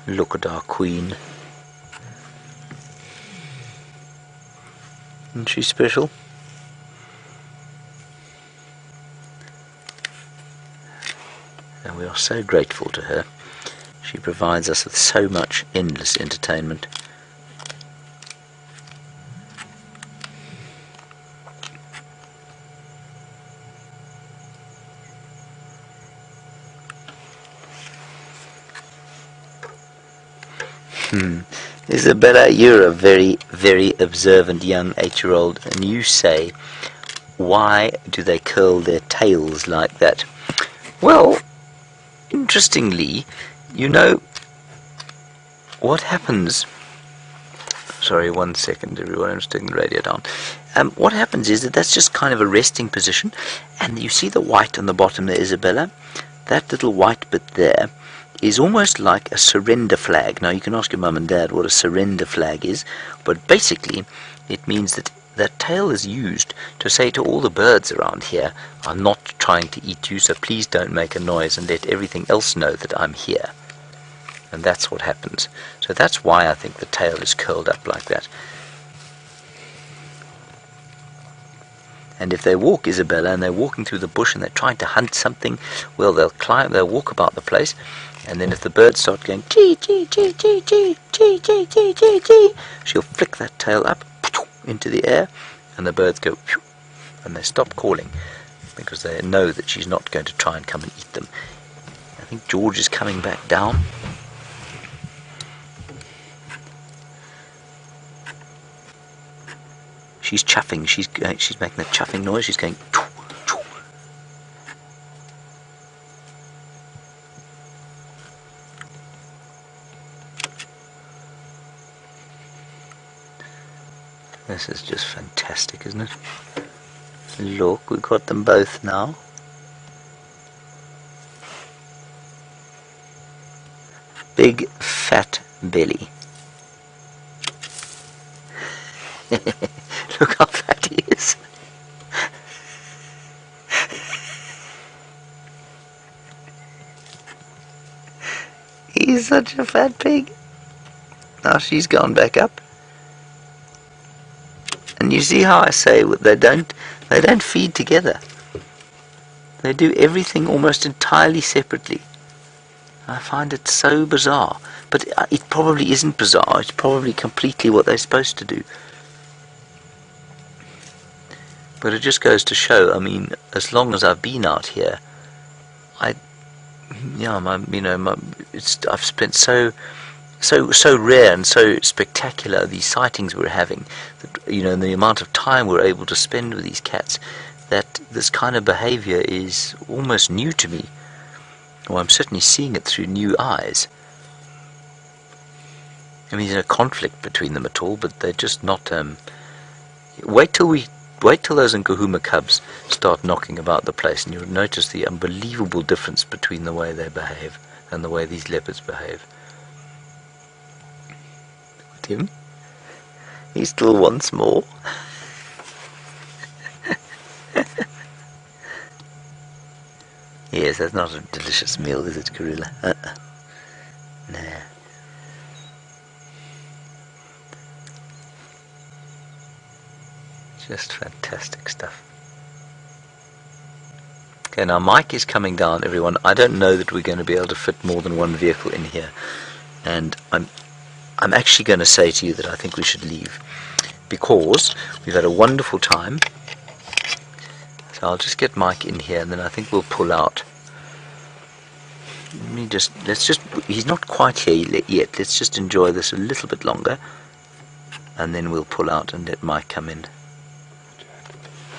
Look at our queen. Isn't she special? And we are so grateful to her. She provides us with so much endless entertainment. Isabella, you're a very, very observant young 8-year-old, and you say, why do they curl their tails like that? Well, interestingly, you know, what happens... Sorry, 1 second, everyone, I'm just taking the radio down. What happens is that's just kind of a resting position, and you see the white on the bottom there, Isabella? That little white bit there is almost like a surrender flag. Now, you can ask your mum and dad what a surrender flag is, but basically it means that that tail is used to say to all the birds around here, I'm not trying to eat you, so please don't make a noise and let everything else know that I'm here. And that's what happens. So that's why I think the tail is curled up like that. And if they walk, Isabella, and they're walking through the bush and they're trying to hunt something, well, they'll walk about the place, and then if the birds start going chee chee chee chee chee chee chee chee chee chee, she'll flick that tail up into the air, and the birds go and they stop calling because they know that she's not going to try and come and eat them. I think George is coming back down. She's chuffing. She's making a chuffing noise. She's going. Choo, choo. This is just fantastic, isn't it? Look, we've got them both now. Big fat belly. Look how fat he is. He's such a fat pig. Now she's gone back up. And you see how I say they don't feed together. They do everything almost entirely separately. I find it so bizarre. But it probably isn't bizarre. It's probably completely what they're supposed to do. But it just goes to show, I mean, as long as I've been out here, I've spent so rare and so spectacular these sightings we're having, that, and the amount of time we're able to spend with these cats, that this kind of behavior is almost new to me. Well, I'm certainly seeing it through new eyes. I mean, there's no conflict between them at all, but they're just not... Wait till those Nkahuma cubs start knocking about the place, and you'll notice the unbelievable difference between the way they behave and the way these leopards behave. Look at him. He still wants more. Yes, that's not a delicious meal, is it, Karula? Nah. Just fantastic stuff. Okay, now Mike is coming down, everyone. I don't know that we're going to be able to fit more than one vehicle in here, and I'm actually going to say to you that I think we should leave, because we've had a wonderful time. So I'll just get Mike in here, and then I think we'll pull out. He's not quite here yet. Let's just enjoy this a little bit longer, and then we'll pull out and let Mike come in.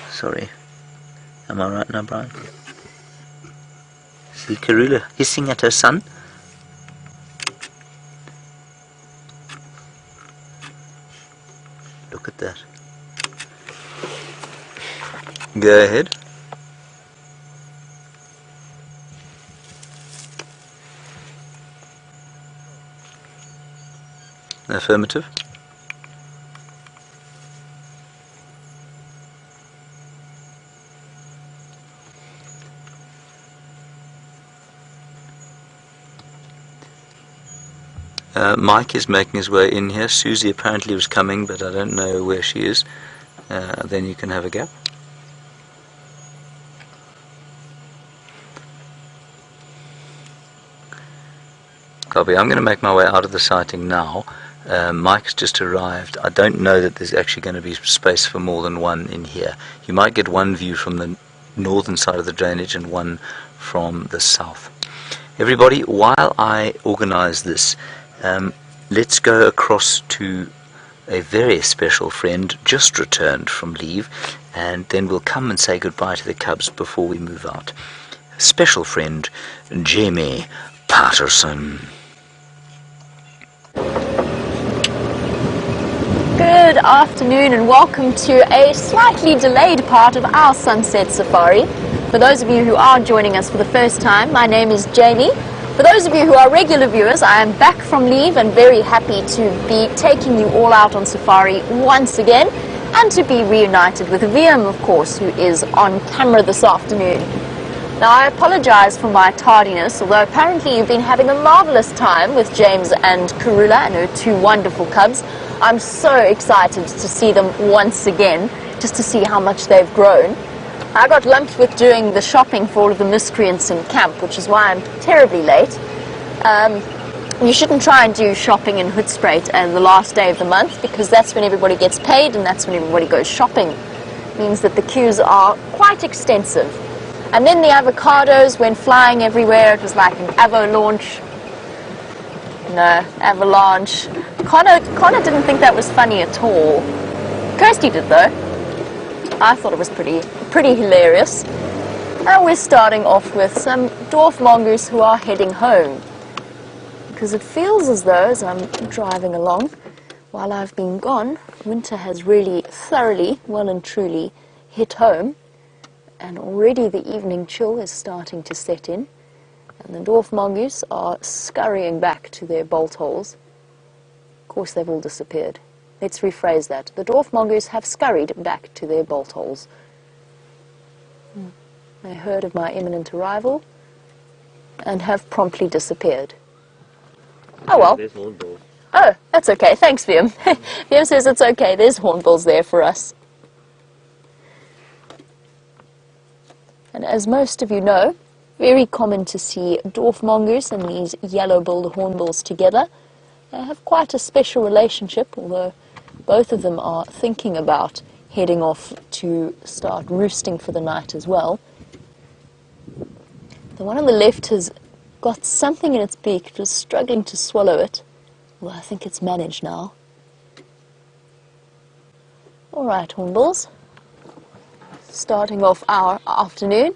Sorry. Am I right now, Brian? See Karula hissing at her son? Look at that. Go ahead. Affirmative. Mike is making his way in here. Susie apparently was coming, but I don't know where she is. Then you can have a gap. Copy. I'm going to make my way out of the sighting now. Mike's just arrived. I don't know that there's actually going to be space for more than one in here. You might get one view from the northern side of the drainage and one from the south. Everybody, while I organize this, let's go across to a very special friend just returned from leave, and then we'll come and say goodbye to the cubs before we move out. Special friend Jamie Patterson. Good afternoon and welcome to a slightly delayed part of our sunset safari. For those of you who are joining us for the first time, my name is Jamie. For those of you who are regular viewers, I am back from leave and very happy to be taking you all out on safari once again and to be reunited with VM, of course, who is on camera this afternoon. Now, I apologize for my tardiness, although apparently you've been having a marvelous time with James and Karula and her two wonderful cubs. I'm so excited to see them once again, just to see how much they've grown. I got lumped with doing the shopping for all of the miscreants in camp, which is why I'm terribly late. You shouldn't try and do shopping in Hoedspruit the last day of the month, because that's when everybody gets paid and that's when everybody goes shopping. It means that the queues are quite extensive. And then the avocados went flying everywhere. It was like an avalanche. No, avalanche. Connor didn't think that was funny at all. Kirsty did though. I thought it was pretty hilarious. And we're starting off with some dwarf mongoose who are heading home. Because it feels as though, as I'm driving along, while I've been gone, winter has really thoroughly, well and truly, hit home. And already the evening chill is starting to set in. And the dwarf mongoose are scurrying back to their bolt holes. Of course, they've all disappeared. Let's rephrase that. The dwarf mongoose have scurried back to their bolt holes. They heard of my imminent arrival and have promptly disappeared. Oh well. There's hornbills. Oh, that's okay. Thanks, Viam. Viam says it's okay. There's hornbills there for us. And as most of you know, very common to see dwarf mongoose and these yellow-billed hornbills together. They have quite a special relationship, although both of them are thinking about heading off to start roosting for the night as well. The one on the left has got something in its beak. It was struggling to swallow it. Well, I think it's managed now. All right, hornbills. Starting off our afternoon.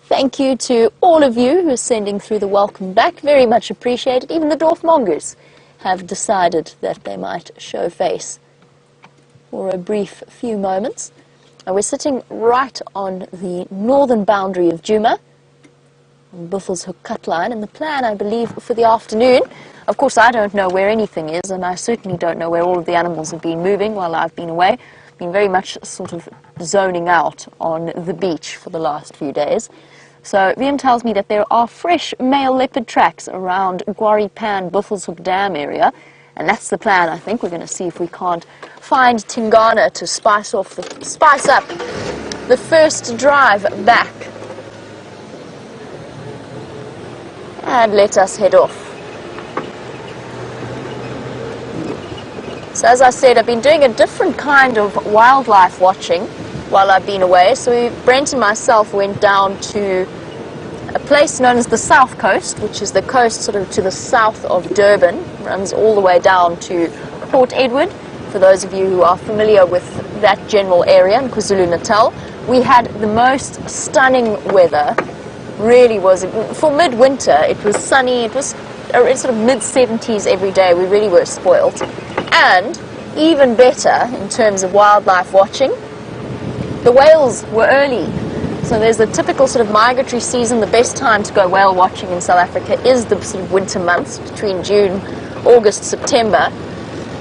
Thank you to all of you who are sending through the welcome back. Very much appreciated. Even the dwarf mongoose have decided that they might show face for a brief few moments. Now we're sitting right on the northern boundary of Djuma, on Buffel's Hook cut line, and the plan, I believe, for the afternoon, of course I don't know where anything is, and I certainly don't know where all of the animals have been moving while I've been away. Been very much sort of zoning out on the beach for the last few days. So VM tells me that there are fresh male leopard tracks around Gwari Pan Buffel's Hook Dam area, and that's the plan. I think we're going to see if we can't find Tingana to spice up the first drive back. And let us head off. So as I said, I've been doing a different kind of wildlife watching while I've been away. So Brent and myself went down to a place known as the South Coast, which is the coast sort of to the south of Durban, runs all the way down to Port Edward. For those of you who are familiar with that general area in KwaZulu-Natal, we had the most stunning weather. Really was. For midwinter, it was sunny. It was sort of mid-70s every day. We really were spoilt. And even better in terms of wildlife watching, the whales were early. So there's the typical sort of migratory season. The best time to go whale watching in South Africa is the sort of winter months between June, August, September.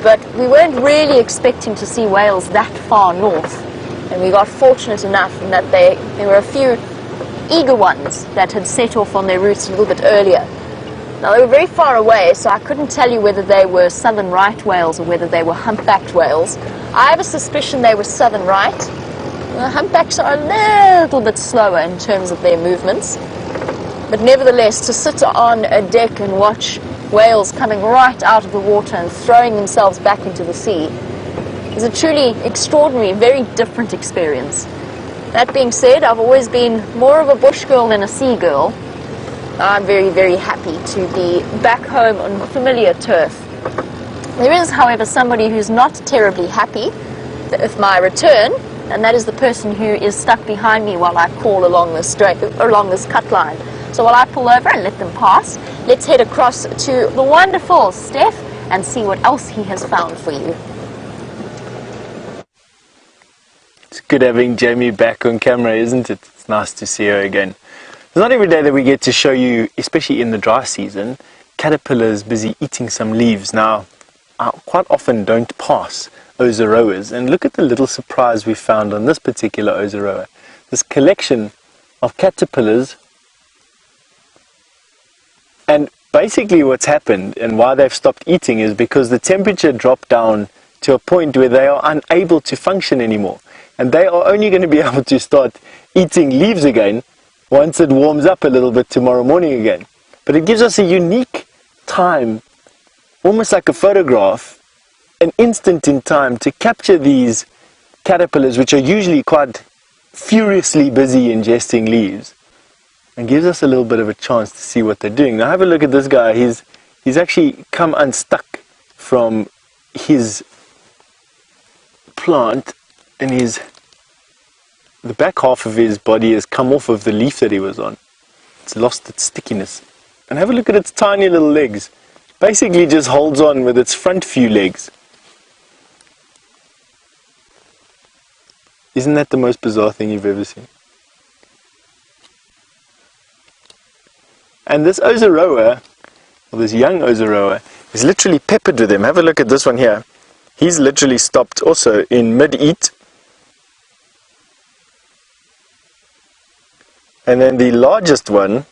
But we weren't really expecting to see whales that far north. And we got fortunate enough in that there were a few eager ones that had set off on their routes a little bit earlier. Now they were very far away, so I couldn't tell you whether they were southern right whales or whether they were humpbacked whales. I have a suspicion they were southern right. The humpbacks are a little bit slower in terms of their movements. But nevertheless, to sit on a deck and watch whales coming right out of the water and throwing themselves back into the sea is a truly extraordinary, very different experience. That being said, I've always been more of a bush girl than a sea girl. I'm very, very happy to be back home on familiar turf. There is, however, somebody who's not terribly happy with my return, and that is the person who is stuck behind me while I crawl along this cut line. So while I pull over and let them pass, let's head across to the wonderful Steph and see what else he has found for you. It's good having Jamie back on camera, isn't it? It's nice to see her again. It's not every day that we get to show you, especially in the dry season, caterpillars busy eating some leaves. Now, I quite often don't pass Oseroas, and look at the little surprise we found on this particular Oseroa. This collection of caterpillars, and basically what's happened and why they've stopped eating is because the temperature dropped down to a point where they are unable to function anymore, and they are only going to be able to start eating leaves again once it warms up a little bit tomorrow morning again. But it gives us a unique time, almost like a photograph, an instant in time to capture these caterpillars, which are usually quite furiously busy ingesting leaves, and gives us a little bit of a chance to see what they're doing. Now have a look at this guy. He's actually come unstuck from his plant, and the back half of his body has come off of the leaf that he was on. It's lost its stickiness. And have a look at its tiny little legs. Basically just holds on with its front few legs. Isn't that the most bizarre thing you've ever seen? And this Oseroa, or this young Oseroa, is literally peppered with them. Have a look at this one here. He's literally stopped also in mid-eat. And then the largest one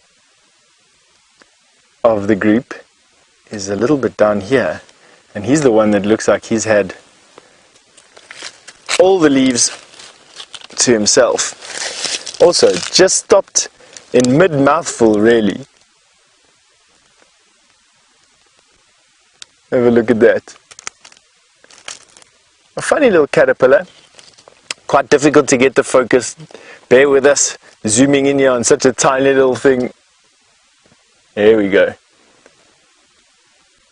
of the group is a little bit down here. And he's the one that looks like he's had all the leaves to himself. Also, just stopped in mid-mouthful, really. Have a look at that. A funny little caterpillar. Quite difficult to get the focus. Bear with us. Zooming in here on such a tiny little thing. There we go.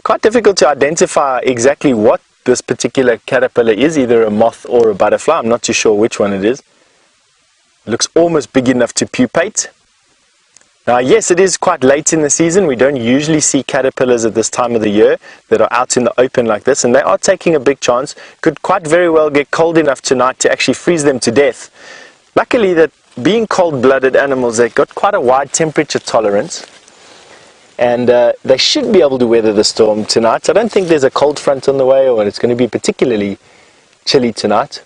Quite difficult to identify exactly what this particular caterpillar is, either a moth or a butterfly. I'm not too sure which one it is. It looks almost big enough to pupate. Now yes, it is quite late in the season. We don't usually see caterpillars at this time of the year that are out in the open like this, and they are taking a big chance. Could quite very well get cold enough tonight to actually freeze them to death. Luckily, that being cold-blooded animals, they've got quite a wide temperature tolerance, and they should be able to weather the storm tonight. I don't think there's a cold front on the way, or it's going to be particularly chilly tonight.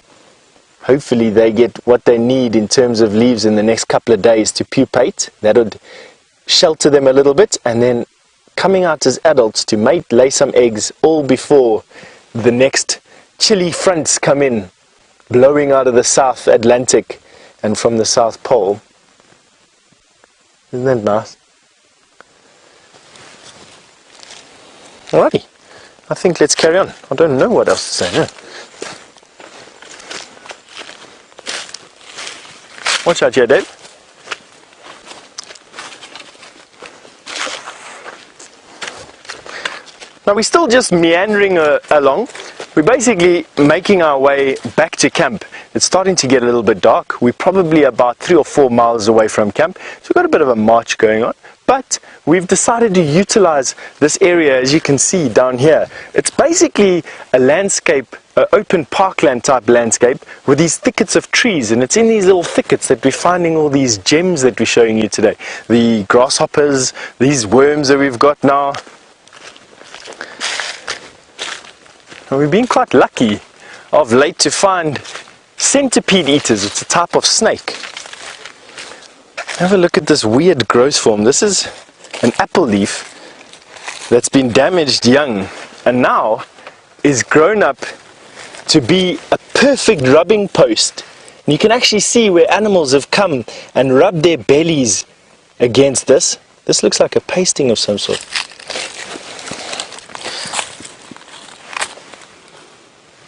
Hopefully they get what they need in terms of leaves in the next couple of days to pupate. That would shelter them a little bit, and then coming out as adults to mate, lay some eggs, all before the next chilly fronts come in, blowing out of the South Atlantic and from the South Pole. Isn't that nice? Alrighty, I think let's carry on. I don't know what else to say now. Watch out here, Dave. Now we're still just meandering along. We're basically making our way back to camp. It's starting to get a little bit dark. We're probably about 3 or 4 miles away from camp, so we've got a bit of a march going on. But we've decided to utilize this area, as you can see down here. It's basically a landscape, an open parkland type landscape with these thickets of trees, and it's in these little thickets that we're finding all these gems that we're showing you today. The grasshoppers, these worms that we've got now. And we've been quite lucky of late to find centipede eaters. It's a type of snake. Have a look at this weird growth form. This is an apple leaf that's been damaged young and now is grown up to be a perfect rubbing post. And you can actually see where animals have come and rubbed their bellies against this. This looks like a pasting of some sort.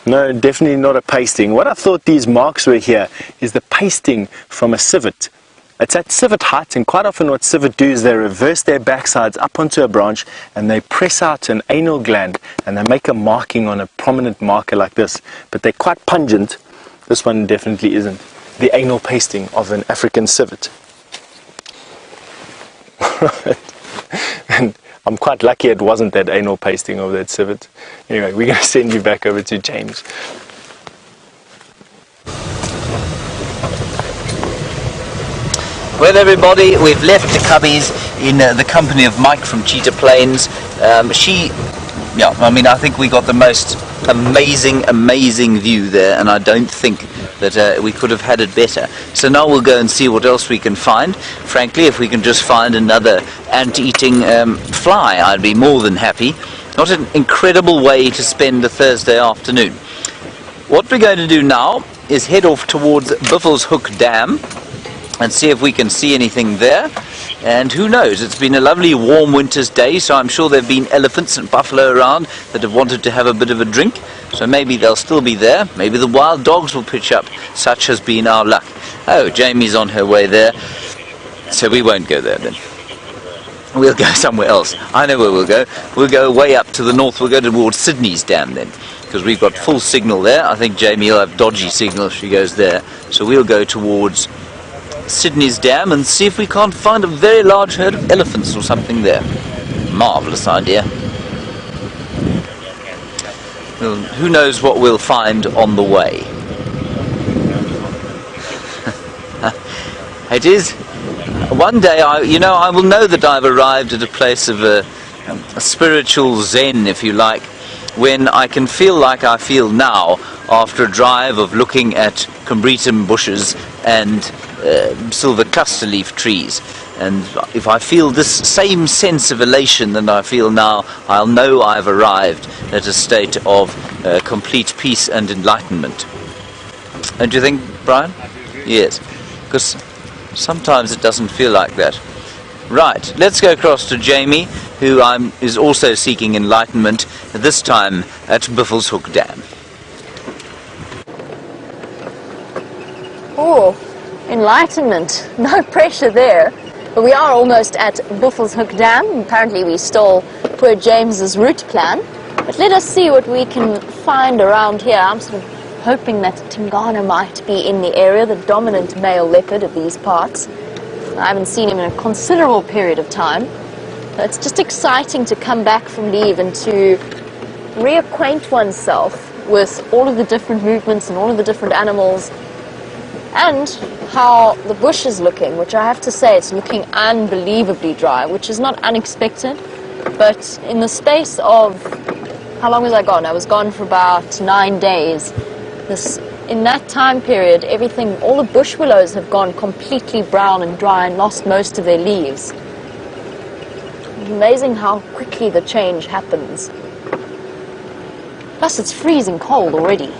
No, definitely not a pasting. What I thought these marks were here is the pasting from a civet. It's at civet height, and quite often what civet do is they reverse their backsides up onto a branch and they press out an anal gland and they make a marking on a prominent marker like this. But they're quite pungent. This one definitely isn't. The anal pasting of an African civet. And I'm quite lucky it wasn't that anal pasting of that civet. Anyway, we're going to send you back over to James. Well, everybody, we've left the cubbies in the company of Mike from Cheetah Plains. I think we got the most amazing view there, and I don't think that we could have had it better. So now we'll go and see what else we can find. Frankly, if we can just find another ant-eating fly, I'd be more than happy. What an incredible way to spend a Thursday afternoon. What we're going to do now is head off towards Buffels Hook Dam and see if we can see anything there. And who knows, it's been a lovely warm winter's day, so I'm sure there have been elephants and buffalo around that have wanted to have a bit of a drink, so maybe they'll still be there. Maybe the wild dogs will pitch up. Such has been our luck. Oh, Jamie's on her way there, so we won't go there then. We'll go somewhere else. I know where we'll go. We'll go way up to the north. We'll go towards Sydney's dam then, because we've got full signal there. I think Jamie will have dodgy signal if she goes there, so we'll go towards Sydney's dam and see if we can't find a very large herd of elephants or something there. Marvellous idea. Well, who knows what we'll find on the way. It is one day I will know that I've arrived at a place of a spiritual zen, if you like, when I can feel like I feel now after a drive of looking at combretum bushes and silver cluster leaf trees. And if I feel this same sense of elation that I feel now, I'll know I've arrived at a state of complete peace and enlightenment. Don't you think, Brian? Yes, because sometimes it doesn't feel like that. Right, let's go across to Jamie, who is also seeking enlightenment, this time at Buffels Hook Dam. Oh, enlightenment. No pressure there. But we are almost at Buffels Hook Dam. Apparently we stole poor James's route plan. But let us see what we can find around here. I'm sort of hoping that Tingana might be in the area, the dominant male leopard of these parts. I haven't seen him in a considerable period of time. But it's just exciting to come back from leave and to reacquaint oneself with all of the different movements and all of the different animals, and how the bush is looking, which I have to say it's looking unbelievably dry, which is not unexpected. But in the space of, how long was I gone? I was gone for about 9 days. In that time period, everything, all the bush willows have gone completely brown and dry and lost most of their leaves. It's amazing how quickly the change happens. Plus it's freezing cold already.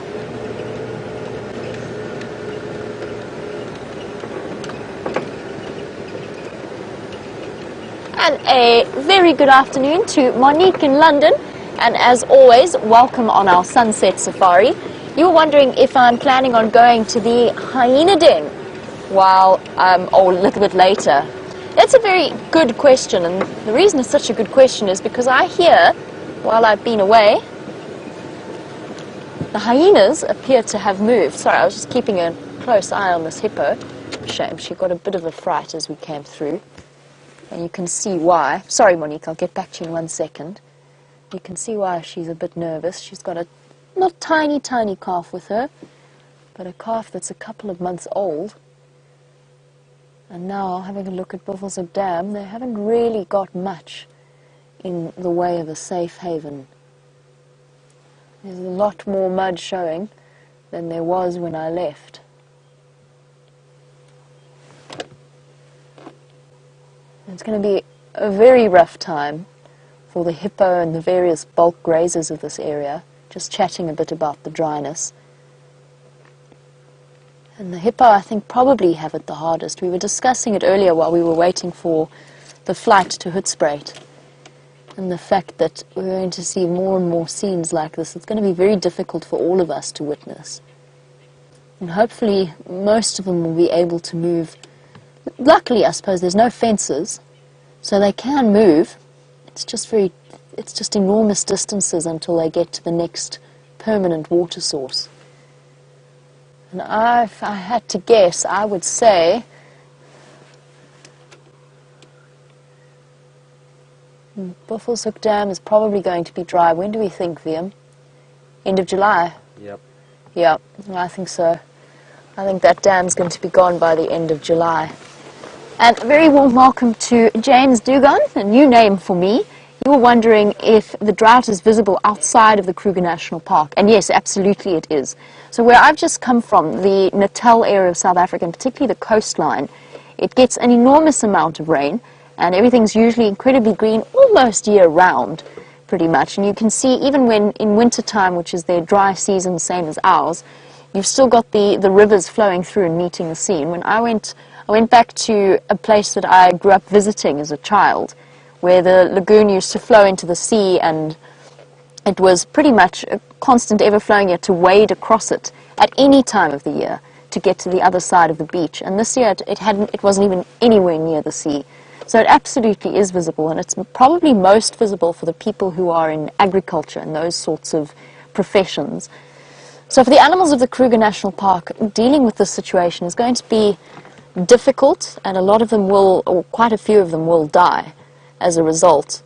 And a very good afternoon to Monique in London, and as always, welcome on our sunset safari. You were wondering if I'm planning on going to the hyena den or a little bit later. That's a very good question, and the reason it's such a good question is because I hear, while I've been away, the hyenas appear to have moved. Sorry, I was just keeping a close eye on this hippo. Shame, she got a bit of a fright as we came through. And you can see why. Sorry, Monique, I'll get back to you in 1 second. You can see why she's a bit nervous. She's got a not tiny calf with her, but a calf that's a couple of months old. And now, having a look at Buffels Hook Dam, they haven't really got much in the way of a safe haven. There's a lot more mud showing than there was when I left. It's going to be a very rough time for the hippo and the various bulk grazers of this area, just chatting a bit about the dryness. And the hippo, I think, probably have it the hardest. We were discussing it earlier while we were waiting for the flight to Hoedspruit, and the fact that we're going to see more and more scenes like this. It's going to be very difficult for all of us to witness. And hopefully most of them will be able to move. Luckily, I suppose, there's no fences, so they can move. It's just enormous distances until they get to the next permanent water source. And if I had to guess, I would say Buffelshoek Dam is probably going to be dry. When do we think, Liam? End of July? Yep. Yeah, I think so. I think that dam's going to be gone by the end of July. And a very warm welcome to James Dugan, a new name for me. You were wondering if the drought is visible outside of the Kruger National Park. And yes, absolutely it is. So where I've just come from, the Natal area of South Africa, and particularly the coastline, it gets an enormous amount of rain, and everything's usually incredibly green almost year-round, pretty much. And you can see even when in wintertime, which is their dry season, same as ours, you've still got the rivers flowing through and meeting the sea. And when I went back to a place that I grew up visiting as a child, where the lagoon used to flow into the sea, and it was pretty much a constant ever-flowing. You had to wade across it at any time of the year to get to the other side of the beach. And this year it wasn't even anywhere near the sea. So it absolutely is visible, and it's probably most visible for the people who are in agriculture and those sorts of professions. So for the animals of the Kruger National Park, dealing with this situation is going to be difficult, and a lot of them will, or quite a few of them will die as a result.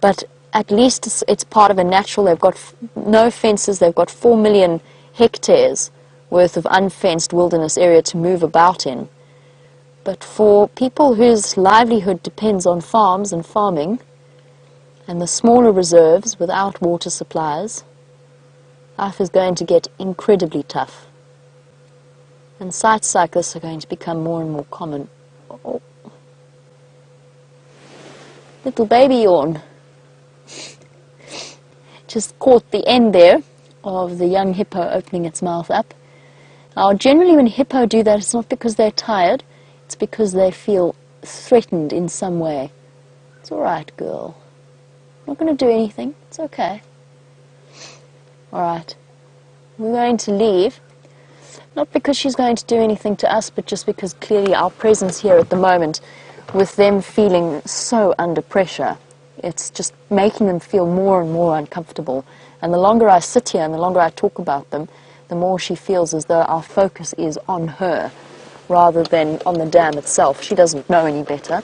But at least it's part of a natural. They've got no fences. They've got 4 million hectares worth of unfenced wilderness area to move about in. But for people whose livelihood depends on farms and farming, and the smaller reserves without water supplies, life is going to get incredibly tough. And sites like this are going to become more and more common. Oh. Little baby yawn. Just caught the end there of the young hippo opening its mouth up. Now, generally when hippo do that, it's not because they're tired, it's because they feel threatened in some way. It's all right, girl. I'm not going to do anything. It's okay. All right. We're going to leave. Not because she's going to do anything to us, but just because clearly our presence here at the moment, with them feeling so under pressure, it's just making them feel more and more uncomfortable. And the longer I sit here and the longer I talk about them, the more she feels as though our focus is on her rather than on the dam itself. She doesn't know any better.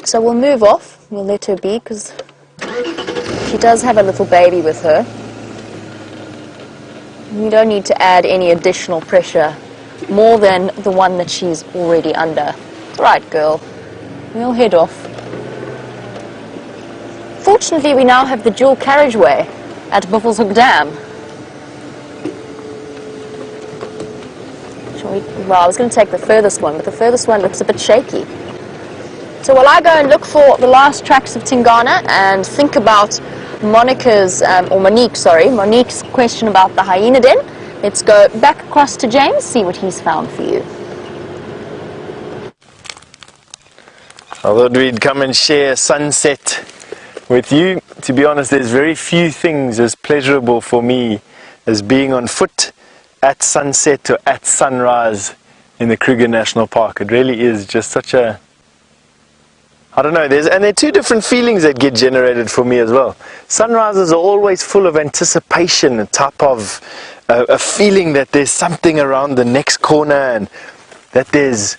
So we'll move off. We'll let her be, because she does have a little baby with her. We don't need to add any additional pressure more than the one that she's already under. It's all right, girl. We'll head off. Fortunately, we now have the dual carriageway at Buffelshoek Dam. Well, I was going to take the furthest one, but the furthest one looks a bit shaky. So while I go and look for the last tracks of Tingana and think about Monique's question about the hyena den, let's go back across to James, see what he's found for you. I thought we'd come and share sunset with you. To be honest, there's very few things as pleasurable for me as being on foot at sunset or at sunrise in the Kruger National Park. It really is just such a, I don't know, there are two different feelings that get generated for me as well. Sunrises are always full of anticipation, a type of a feeling that there's something around the next corner, and that there's,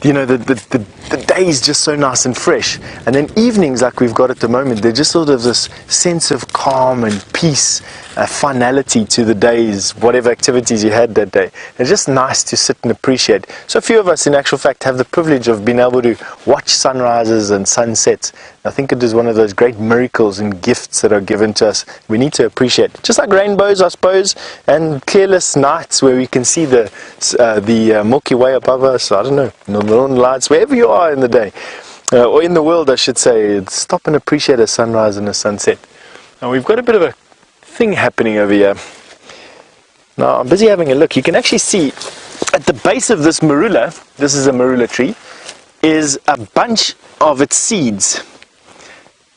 you know, the day is just so nice and fresh. And then evenings like we've got at the moment, they're just sort of this sense of calm and peace, a finality to the days, whatever activities you had that day. It's just nice to sit and appreciate. So a few of us in actual fact have the privilege of being able to watch sunrises and sunsets. I think it is one of those great miracles and gifts that are given to us. We need to appreciate, just like rainbows, I suppose, and clearless nights where we can see the Milky Way above us. I don't know, Northern Lights, wherever you are in the day. or in the world I should say, stop and appreciate a sunrise and a sunset. Now we've got a bit of a thing happening over here. Now I'm busy having a look. You can actually see at the base of this marula, this is a marula tree, is a bunch of its seeds.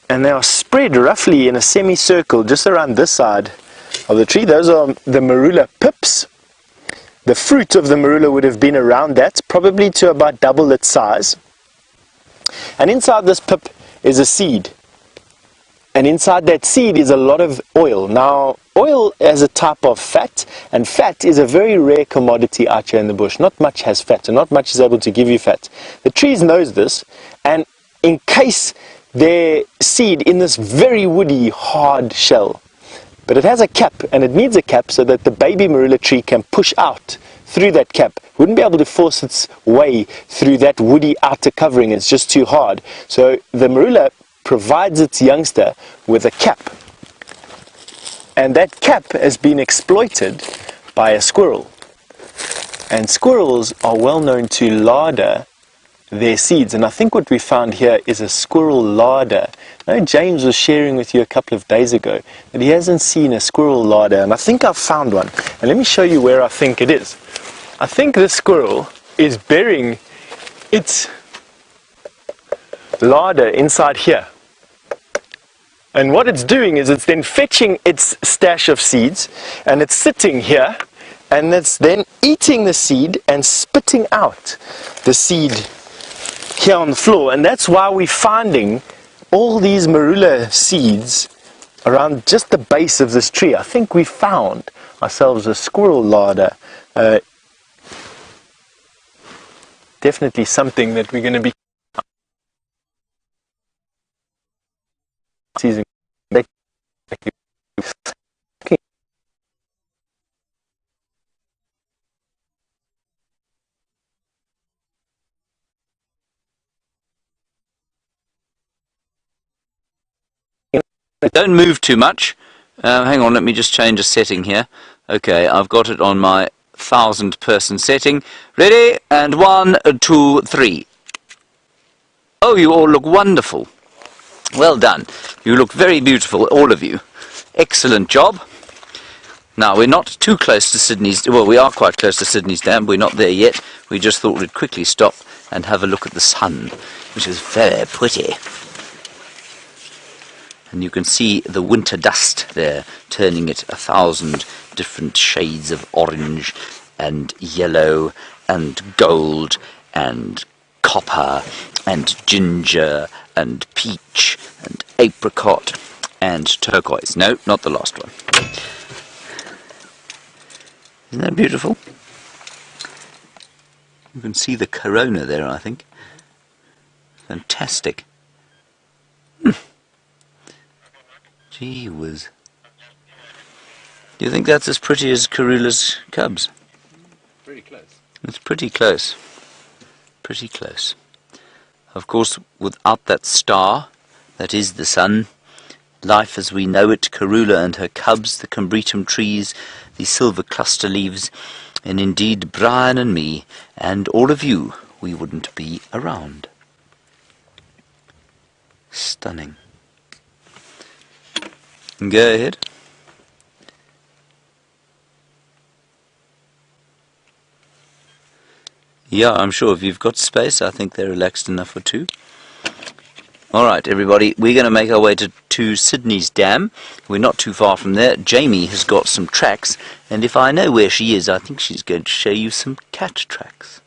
And they are spread roughly in a semicircle just around this side of the tree. Those are the marula pips. The fruit of the marula would have been around that, probably to about double its size. And inside this pip is a seed. And inside that seed is a lot of oil. Now, oil is a type of fat, and fat is a very rare commodity out here in the bush. Not much has fat, and not much is able to give you fat. The trees knows this, and encase their seed in this very woody, hard shell. But it has a cap, and it needs a cap so that the baby marula tree can push out through that cap. Wouldn't be able to force its way through that woody outer covering. It's just too hard. So the marula provides its youngster with a cap. And that cap has been exploited by a squirrel. And squirrels are well known to larder their seeds. And I think what we found here is a squirrel larder. I know James was sharing with you a couple of days ago that he hasn't seen a squirrel larder, and I think I've found one. And let me show you where I think it is. I think this squirrel is burying its larder inside here. And what it's doing is it's then fetching its stash of seeds, and it's sitting here, and it's then eating the seed and spitting out the seed here on the floor. And that's why we're finding all these marula seeds around just the base of this tree. I think we found ourselves a squirrel larder. Definitely something that we're going to be seizing. Don't move too much. Hang on, let me just change a setting here. Okay, I've got it on my 1000-person setting. Ready? And 1, 2, 3. Oh, you all look wonderful. Well done. You look very beautiful, all of you. Excellent job. Now, we're not too close to Sydney's... Well, we are quite close to Sydney's Dam. We're not there yet. We just thought we'd quickly stop and have a look at the sun, which is very pretty. And you can see the winter dust there, turning it 1,000 different shades of orange and yellow and gold and copper and ginger and peach and apricot and turquoise. No, not the last one. Isn't that beautiful? You can see the corona there, I think. Fantastic. Gee whiz. Do you think that's as pretty as Karula's cubs? Pretty close. It's pretty close. Pretty close. Of course, without that star, that is the sun, life as we know it, Karula and her cubs, the combretum trees, the silver cluster leaves, and indeed Brian and me, and all of you, we wouldn't be around. Stunning. Go ahead. Yeah, I'm sure if you've got space, I think they're relaxed enough for two. Alright, everybody, we're going to make our way to Sydney's Dam. We're not too far from there. Jamie has got some tracks, and if I know where she is, I think she's going to show you some cat tracks.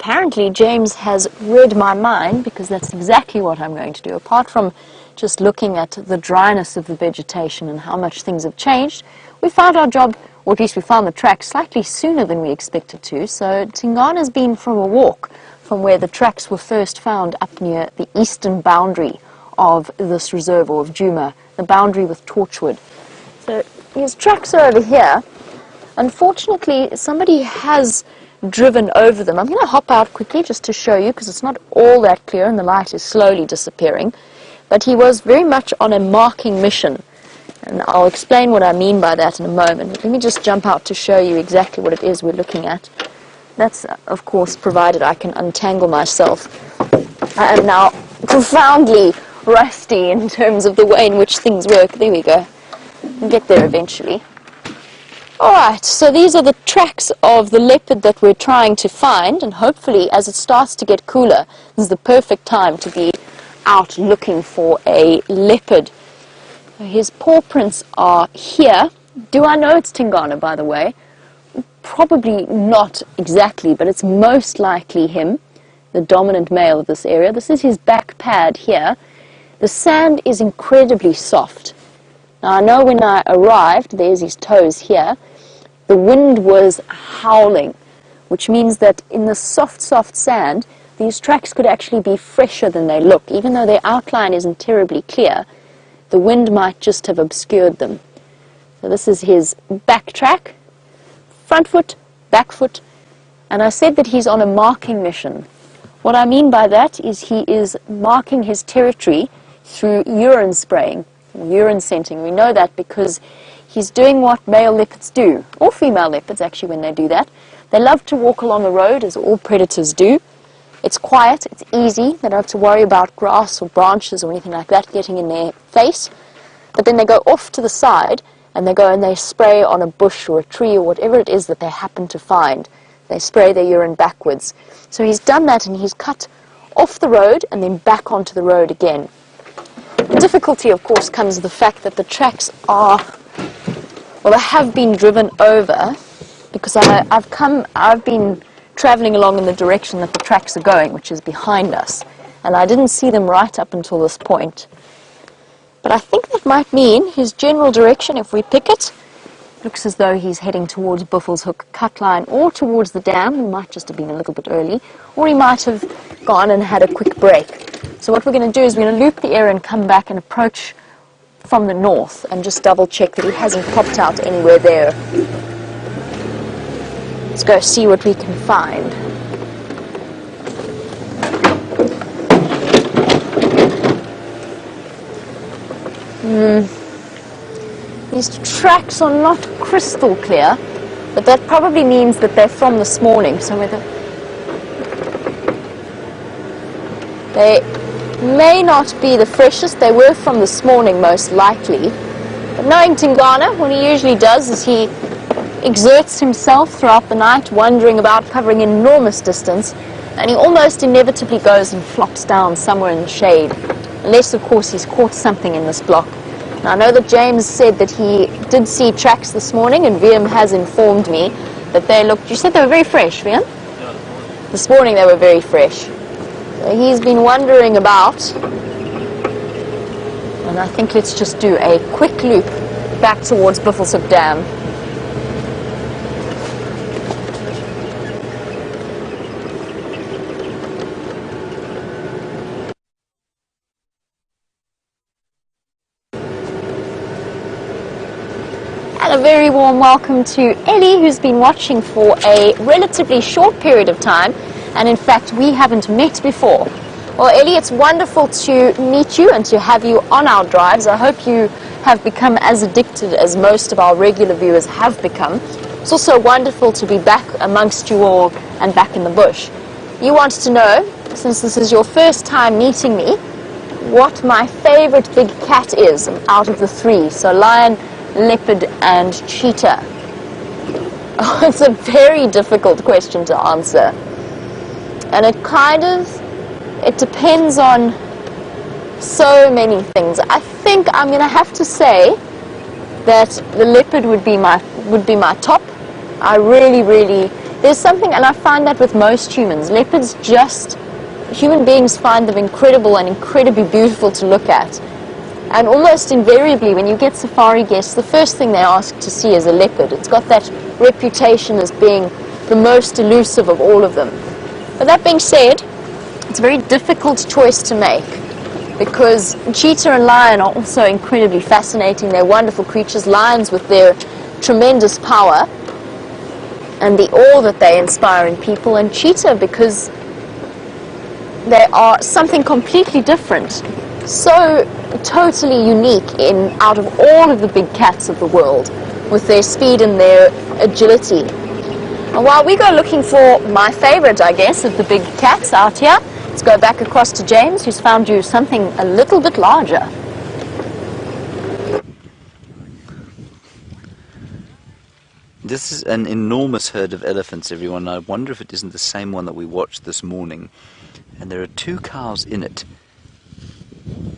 Apparently James has read my mind, because that's exactly what I'm going to do. Apart from just looking at the dryness of the vegetation and how much things have changed, we found our job, or at least we found the track, slightly sooner than we expected to. So Tingana's been from a walk from where the tracks were first found up near the eastern boundary of this reserve, or of Djuma, the boundary with Torchwood. So his tracks are over here. Unfortunately, somebody has driven over them. I'm going to hop out quickly just to show you, because it's not all that clear and the light is slowly disappearing. But he was very much on a marking mission, and I'll explain what I mean by that in a moment. Let me just jump out to show you exactly what it is we're looking at. That's, of course, provided I can untangle myself. I am now profoundly rusty in terms of the way in which things work. There we go. We'll get there eventually. Alright, so these are the tracks of the leopard that we're trying to find, and hopefully as it starts to get cooler, this is the perfect time to be out looking for a leopard. His paw prints are here. Do I know it's Tingana, by the way? Probably not exactly, but it's most likely him, the dominant male of this area. This is his back pad here. The sand is incredibly soft. Now I know when I arrived, there's his toes here, the wind was howling, which means that in the soft, soft sand, these tracks could actually be fresher than they look. Even though their outline isn't terribly clear, the wind might just have obscured them. So this is his back track, front foot, back foot, and I said that he's on a marking mission. What I mean by that is he is marking his territory through urine spraying, urine scenting. We know that because he's doing what male leopards do, or female leopards actually when they do that. They love to walk along a road, as all predators do. It's quiet, it's easy, they don't have to worry about grass or branches or anything like that getting in their face. But then they go off to the side and they go and they spray on a bush or a tree or whatever it is that they happen to find. They spray their urine backwards. So he's done that and he's cut off the road and then back onto the road again. The difficulty, of course, comes with the fact that the tracks are, well, they have been driven over because I've been traveling along in the direction that the tracks are going, which is behind us, and I didn't see them right up until this point. But I think that might mean his general direction, if we pick it, looks as though he's heading towards Buffelshoek Hook cut line or towards the dam. He might just have been a little bit early, or he might have gone and had a quick break. So what we're going to do is we're going to loop the area and come back and approach from the north and just double check that he hasn't popped out anywhere there. Let's go see what we can find. These tracks are not crystal clear, but that probably means that they're from this morning. So they may not be the freshest. They were from this morning most likely. But knowing Tingana, what he usually does is he exerts himself throughout the night, wandering about, covering an enormous distance, and he almost inevitably goes and flops down somewhere in the shade, unless of course he's caught something in this block. Now I know that James said that he did see tracks this morning, and Liam has informed me that they looked, you said they were very fresh, Liam? Yeah. This morning they were very fresh. So he's been wandering about, and I think let's just do a quick loop back towards Buffelshoek Dam. And a very warm welcome to Ellie, who's been watching for a relatively short period of time, and in fact we haven't met before. Well, Ellie, it's wonderful to meet you and to have you on our drives. I hope you have become as addicted as most of our regular viewers have become. It's also wonderful to be back amongst you all and back in the bush. You wanted to know, since this is your first time meeting me, what my favorite big cat is out of the three. So lion, leopard and cheetah. Oh, it's a very difficult question to answer. And it depends on so many things. I think I'm going to have to say that the leopard would be my top. I really, there's something, and I find that with most humans. Leopards human beings find them incredible and incredibly beautiful to look at. And almost invariably, when you get safari guests, the first thing they ask to see is a leopard. It's got that reputation as being the most elusive of all of them. But that being said, it's a very difficult choice to make, because cheetah and lion are also incredibly fascinating. They're wonderful creatures. Lions with their tremendous power and the awe that they inspire in people, and cheetah because they are something completely different. So totally unique out of all of the big cats of the world, with their speed and their agility. And while we go looking for my favorite, I guess, of the big cats out here, let's go back across to James, who's found you something a little bit larger. This is an enormous herd of elephants, everyone. I wonder if it isn't the same one that we watched this morning. And there are 2 cows in it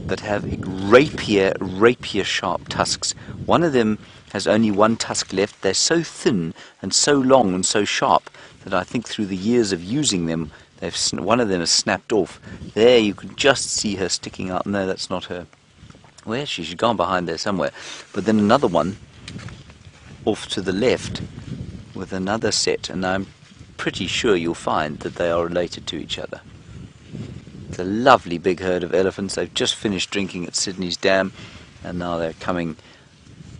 that have rapier sharp tusks. One of them has only 1 tusk left. They're so thin and so long and so sharp that I think through the years of using them, one of them has snapped off. There you can just see her sticking out. No, that's not her. Where is she? She's gone behind there somewhere. But then another one off to the left with another set, and I'm pretty sure you'll find that they are related to each other. It's a lovely big herd of elephants. They've just finished drinking at Sydney's dam, and now they're coming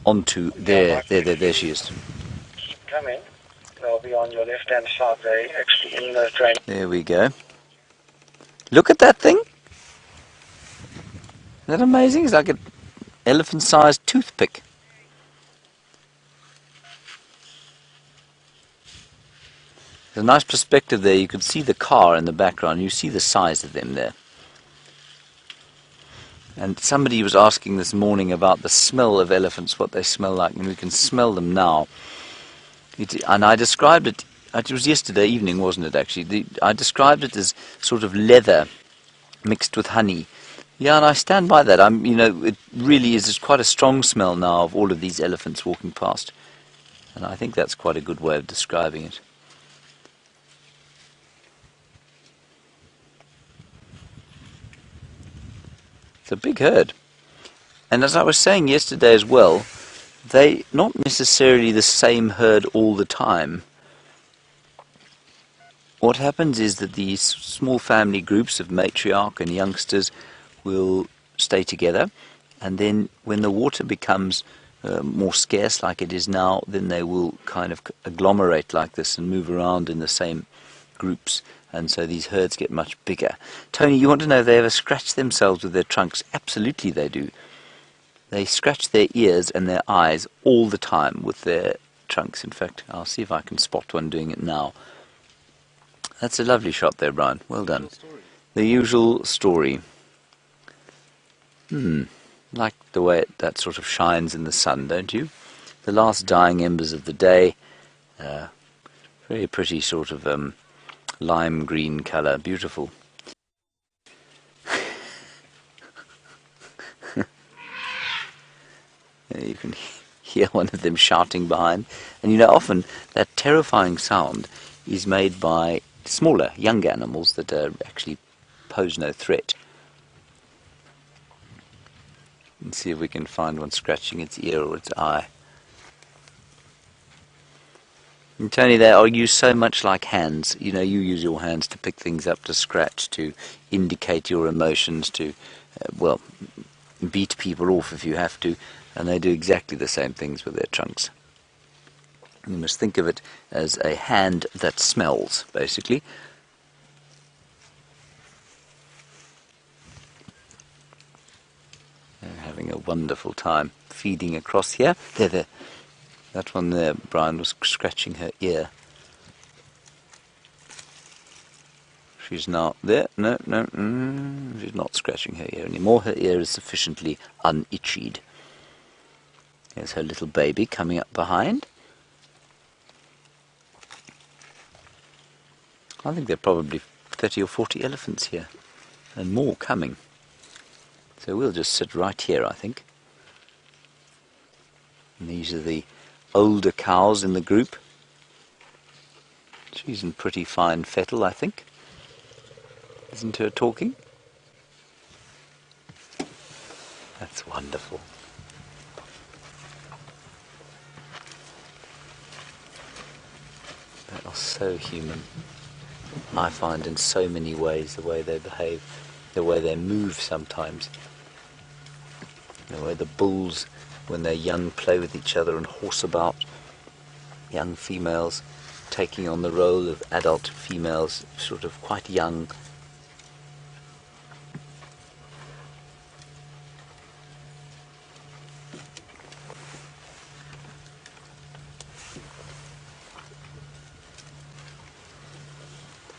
onto there she is. Keep coming. They'll be on your left-hand side. They're actually in the drain. There we go. Look at that thing. Isn't that amazing? It's like an elephant-sized toothpick. There's a nice perspective there. You can see the car in the background. You see the size of them there. And somebody was asking this morning about the smell of elephants, what they smell like, and we can smell them now. And I described it, it was yesterday evening, wasn't it, actually? I described it as sort of leather mixed with honey. Yeah, and I stand by that. It really is quite a strong smell now of all of these elephants walking past. And I think that's quite a good way of describing it. It's a big herd. And as I was saying yesterday as well, they're not necessarily the same herd all the time. What happens is that these small family groups of matriarch and youngsters will stay together, and then when the water becomes more scarce like it is now, then they will kind of agglomerate like this and move around in the same groups, and so these herds get much bigger. Tony, you want to know if they ever scratch themselves with their trunks? Absolutely they do. They scratch their ears and their eyes all the time with their trunks. In fact, I'll see if I can spot one doing it now. That's a lovely shot there, Brian. Well done. The usual story. Like the way that sort of shines in the sun, don't you? The last dying embers of the day. Very pretty sort of lime green colour. Beautiful. You can hear one of them shouting behind. And often that terrifying sound is made by smaller, young animals that actually pose no threat. Let's see if we can find one scratching its ear or its eye. And Tony, they are used so much like hands. You use your hands to pick things up, to scratch, to indicate your emotions, to, beat people off if you have to. And they do exactly the same things with their trunks. You must think of it as a hand that smells, basically. They're having a wonderful time feeding across here. There. That one there, Brian, was scratching her ear. She's not there. No. She's not scratching her ear anymore. Her ear is sufficiently unitchied. There's her little baby coming up behind. I think there are probably 30 or 40 elephants here, and more coming. So we'll just sit right here, I think. And these are the older cows in the group. She's in pretty fine fettle, I think. Isn't her talking? That's wonderful. They are so human. I find in so many ways, the way they behave, the way they move sometimes, the way the bulls, when they're young, play with each other and horse about, young females taking on the role of adult females, sort of quite young.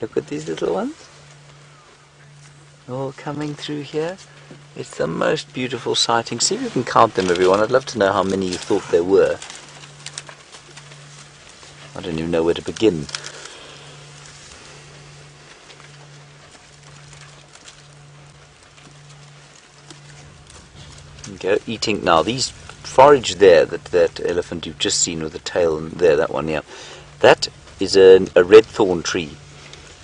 Look at these little ones. All coming through here. It's the most beautiful sighting. See if you can count them, everyone. I'd love to know how many you thought there were. I don't even know where to begin. Go eating now. These forage there, that elephant you've just seen with the tail and there, that one, yeah. That is a red thorn tree,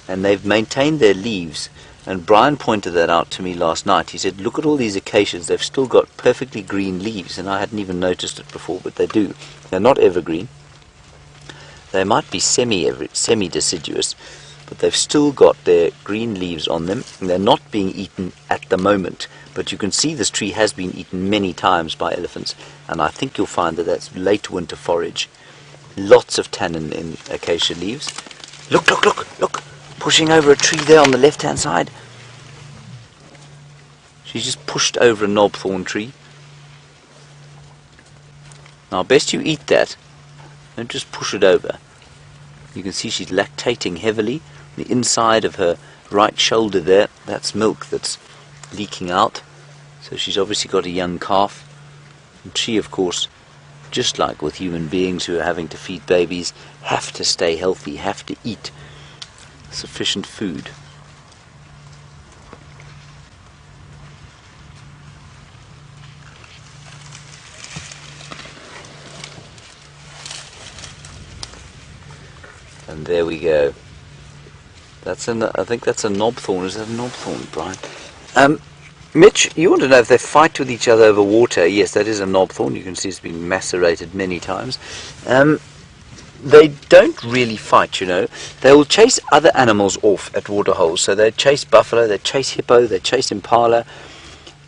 and they've maintained their leaves. And Brian pointed that out to me last night. He said, look at all these acacias, they've still got perfectly green leaves, and I hadn't even noticed it before, but they do. They're not evergreen. They might be semi-deciduous, but they've still got their green leaves on them, and they're not being eaten at the moment. But you can see this tree has been eaten many times by elephants, and I think you'll find that that's late winter forage. Lots of tannin in acacia leaves. Look, look, look, look! Pushing over a tree there on the left-hand side. She's just pushed over a knobthorn tree. Now, best you eat that. Don't just push it over. You can see she's lactating heavily. The inside of her right shoulder there, that's milk that's leaking out. So she's obviously got a young calf. And she, of course, just like with human beings who are having to feed babies, have to stay healthy, have to eat sufficient food. And there we go. I think that's a knobthorn. Is that a knobthorn, Brian? Mitch, you want to know if they fight with each other over water? Yes, that is a knobthorn. You can see it's been macerated many times. They don't really fight, you know. They will chase other animals off at waterholes. So they chase buffalo, they chase hippo, they chase impala.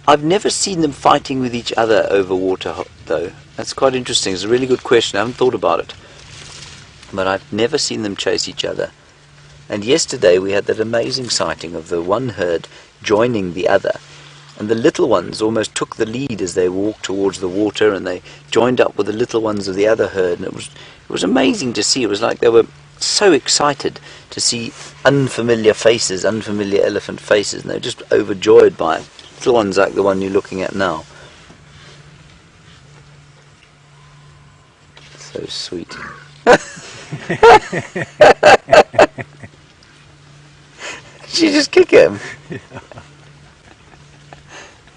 I've never seen them fighting with each other over water, though. That's quite interesting. It's a really good question. I haven't thought about it. But I've never seen them chase each other. And yesterday we had that amazing sighting of the one herd joining the other. And the little ones almost took the lead as they walked towards the water, and they joined up with the little ones of the other herd. And it was amazing to see. It was like they were so excited to see unfamiliar faces, unfamiliar elephant faces, and they were just overjoyed by it. Little ones like the one you're looking at now. So sweet. Did you just kick him?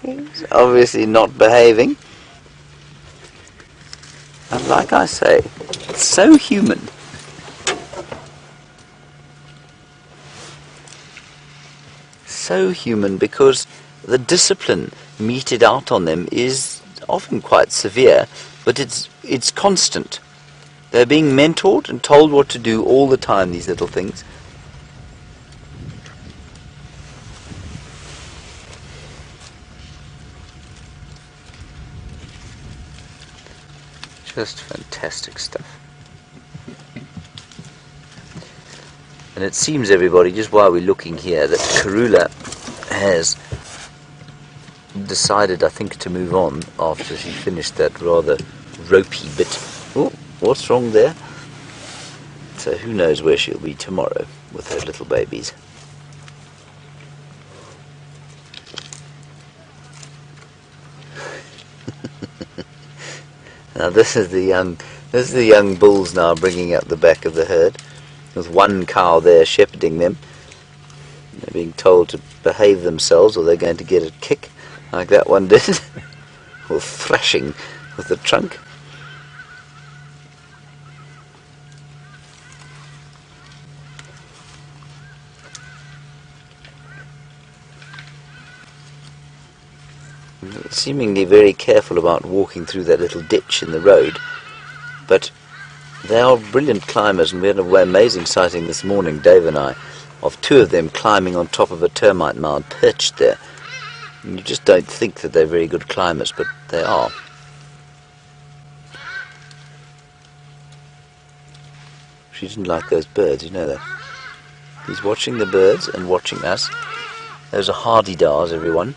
He's obviously not behaving. And like I say, it's so human. So human, because the discipline meted out on them is often quite severe, but it's constant. They're being mentored and told what to do all the time, these little things. Just fantastic stuff. And it seems, everybody, just while we're looking here, that Karula has decided, I think, to move on after she finished that rather ropey bit. Oh, what's wrong there? So who knows where she'll be tomorrow with her little babies. Now this is the young bulls now bringing up the back of the herd, with one cow there shepherding them. They're being told to behave themselves or they're going to get a kick, like that one did, or thrashing with the trunk. Seemingly very careful about walking through that little ditch in the road, but they are brilliant climbers, and we had an amazing sighting this morning, Dave and I, of two of them climbing on top of a termite mound perched there. And you just don't think that they're very good climbers, but they are. She didn't like those birds, you know that. He's watching the birds and watching us. Those are hardy-dars, everyone.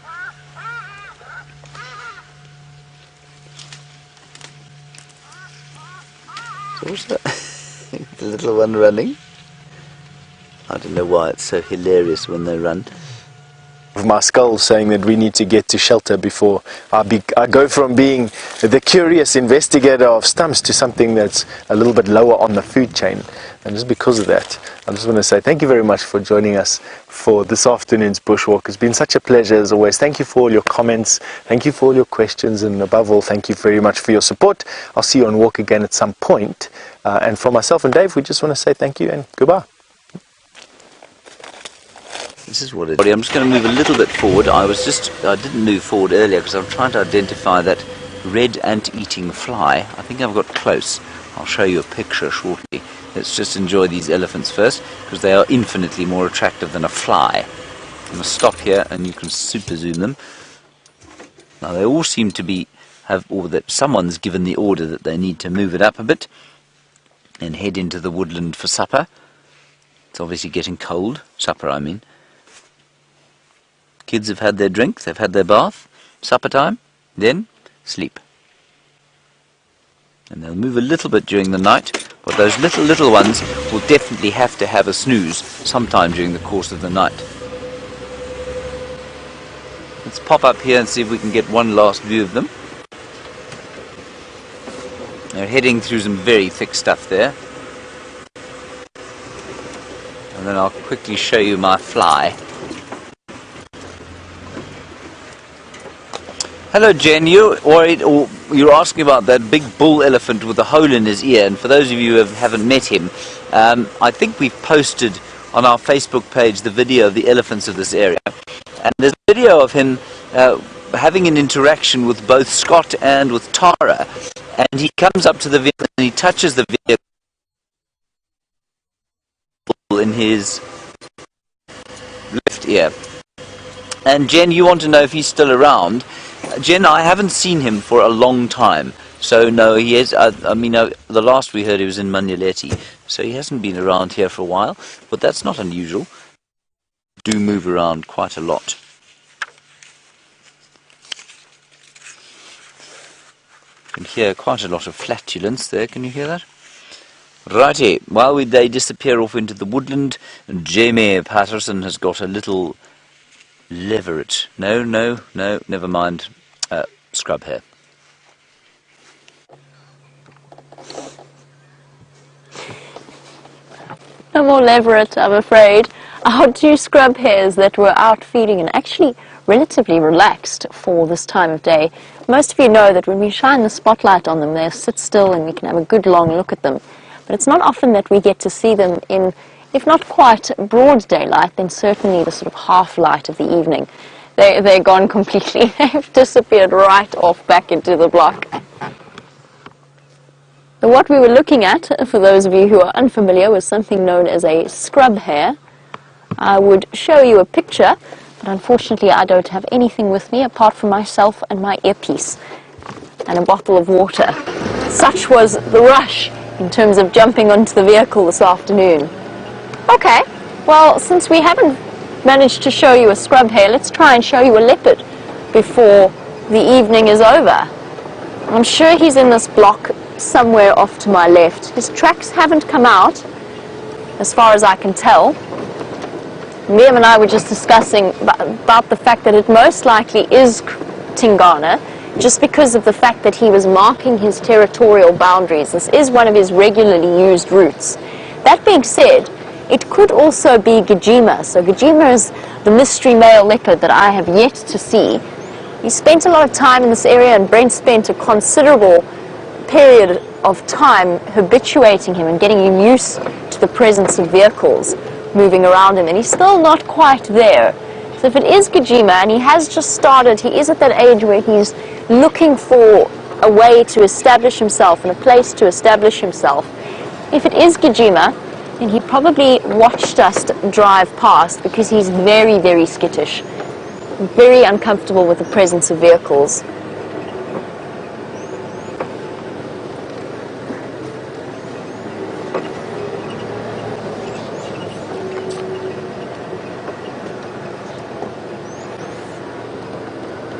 So what's that? The little one running. I don't know why it's so hilarious when they run. Of my skull saying that we need to get to shelter before I go from being the curious investigator of stumps to something that's a little bit lower on the food chain. And just because of that, I just want to say thank you very much for joining us for this afternoon's bushwalk. It's been such a pleasure as always. Thank you for all your comments, thank you for all your questions, and above all, thank you very much for your support. I'll see you on walk again at some point. And from myself and Dave, we just want to say thank you and goodbye. This is what it is. I'm just going to move a little bit forward. I didn't move forward earlier because I'm trying to identify that red ant-eating fly. I think I've got close. I'll show you a picture shortly. Let's just enjoy these elephants first, because they are infinitely more attractive than a fly. I'm going to stop here and you can super zoom them. Now they all seem to or that someone's given the order that they need to move it up a bit and head into the woodland for supper. It's obviously getting cold. Supper, I mean. Kids have had their drink, they've had their bath, supper time, then sleep. And they'll move a little bit during the night, but those little ones will definitely have to have a snooze sometime during the course of the night. Let's pop up here and see if we can get one last view of them. They're heading through some very thick stuff there. And then I'll quickly show you my fly. Hello Jen, you're worried, or you're asking about that big bull elephant with a hole in his ear, and for those of you who haven't met him, I think we've posted on our Facebook page the video of the elephants of this area, and there's a video of him having an interaction with both Scott and with Tara, and he comes up to the vehicle and he touches the vehicle in his left ear. And Jen, you want to know if he's still around. Jen, I haven't seen him for a long time, so no, he is. The last we heard he was in Manyeleti, so he hasn't been around here for a while, but that's not unusual. Do move around quite a lot. You can hear quite a lot of flatulence there, can you hear that? Righty, while they disappear off into the woodland, Jamie Patterson has got a little leveret. No, never mind. Scrub hair. No more leveret, I'm afraid. Our two scrub hares that were out feeding and actually relatively relaxed for this time of day. Most of you know that when we shine the spotlight on them, they sit still and we can have a good long look at them. But it's not often that we get to see them in, if not quite broad daylight, then certainly the sort of half light of the evening. They're gone completely. They've disappeared right off back into the block. So what we were looking at, for those of you who are unfamiliar, was something known as a scrub hare. I would show you a picture, but unfortunately I don't have anything with me apart from myself and my earpiece and a bottle of water. Such was the rush in terms of jumping onto the vehicle this afternoon. Okay, well, since we haven't managed to show you a scrub hare, let's try and show you a leopard before the evening is over. I'm sure he's in this block somewhere off to my left. His tracks haven't come out, as far as I can tell. Liam and I were just discussing about the fact that it most likely is Tingana, just because of the fact that he was marking his territorial boundaries. This is one of his regularly used routes. That being said, it could also be Djuma. So Djuma is the mystery male leopard that I have yet to see. He spent a lot of time in this area, and Brent spent a considerable period of time habituating him and getting him used to the presence of vehicles moving around him, and he's still not quite there. So if it is Djuma and he has just started, he is at that age where he's looking for a way to establish himself and a place to establish himself. If it is Djuma, then he probably watched us drive past, because he's very, very skittish, very uncomfortable with the presence of vehicles.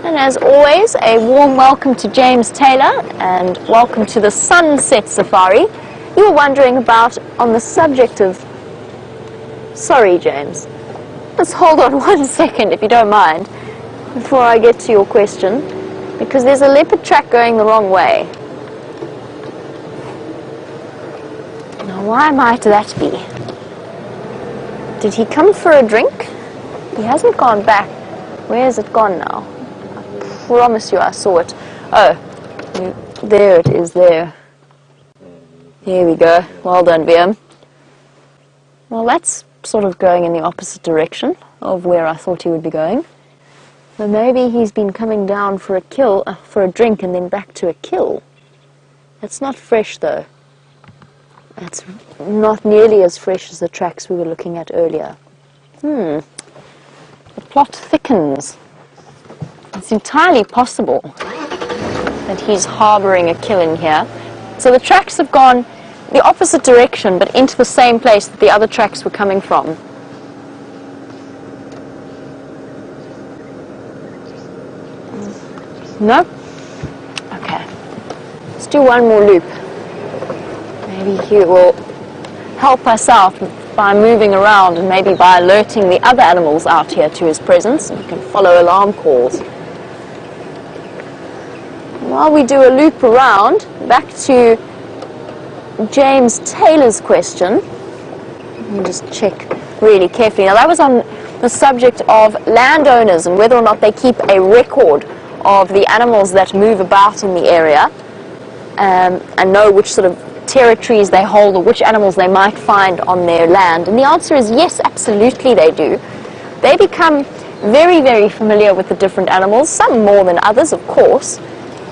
And as always, a warm welcome to James Taylor, and welcome to the Sunset Safari. You were wondering about, on the subject of Sorry, James. Let's hold on 1 second, if you don't mind, before I get to your question, because there's a leopard track going the wrong way. Now, why might that be? Did he come for a drink? He hasn't gone back. Where has it gone now? I promise you I saw it. Oh, there it is there. Here we go. Well done, VM. Well, that's sort of going in the opposite direction of where I thought he would be going. So maybe he's been coming down for a drink and then back to a kill. That's not fresh though. That's not nearly as fresh as the tracks we were looking at earlier. The plot thickens. It's entirely possible that he's harboring a kill in here. So the tracks have gone the opposite direction, but into the same place that the other tracks were coming from. No? Okay. Let's do one more loop. Maybe he will help us out by moving around and maybe by alerting the other animals out here to his presence, and we can follow alarm calls. While we do a loop around, back to James Taylor's question. Let me just check really carefully. Now that was on the subject of landowners and whether or not they keep a record of the animals that move about in the area and know which sort of territories they hold or which animals they might find on their land. And the answer is yes, absolutely they do. They become very, very familiar with the different animals, some more than others, of course,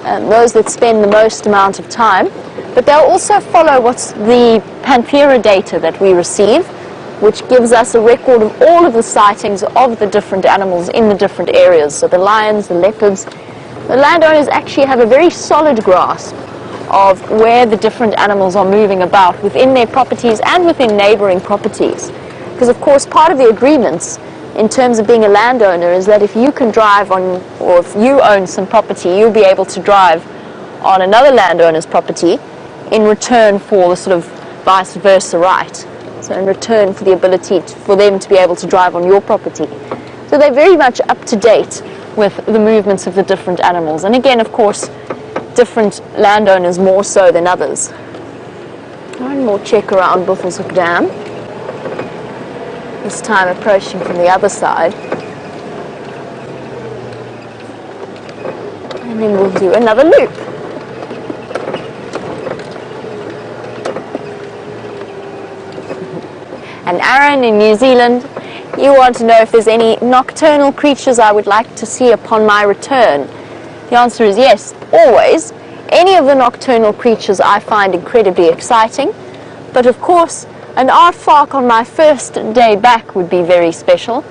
those that spend the most amount of time. But they'll also follow what's the Panthera data that we receive, which gives us a record of all of the sightings of the different animals in the different areas. So the lions, the leopards. The landowners actually have a very solid grasp of where the different animals are moving about within their properties and within neighboring properties. Because of course part of the agreements in terms of being a landowner is that if you can drive on, or if you own some property, you'll be able to drive on another landowner's property in return for the sort of vice versa right. So in return for the ability for them to be able to drive on your property. So they're very much up to date with the movements of the different animals. And again, of course, different landowners more so than others. One more check around Buffelshoek Dam. This time approaching from the other side. And then we'll do another loop. And Aaron in New Zealand, you want to know if there's any nocturnal creatures I would like to see upon my return. The answer is yes, always. Any of the nocturnal creatures I find incredibly exciting. But of course, an aardvark on my first day back would be very special.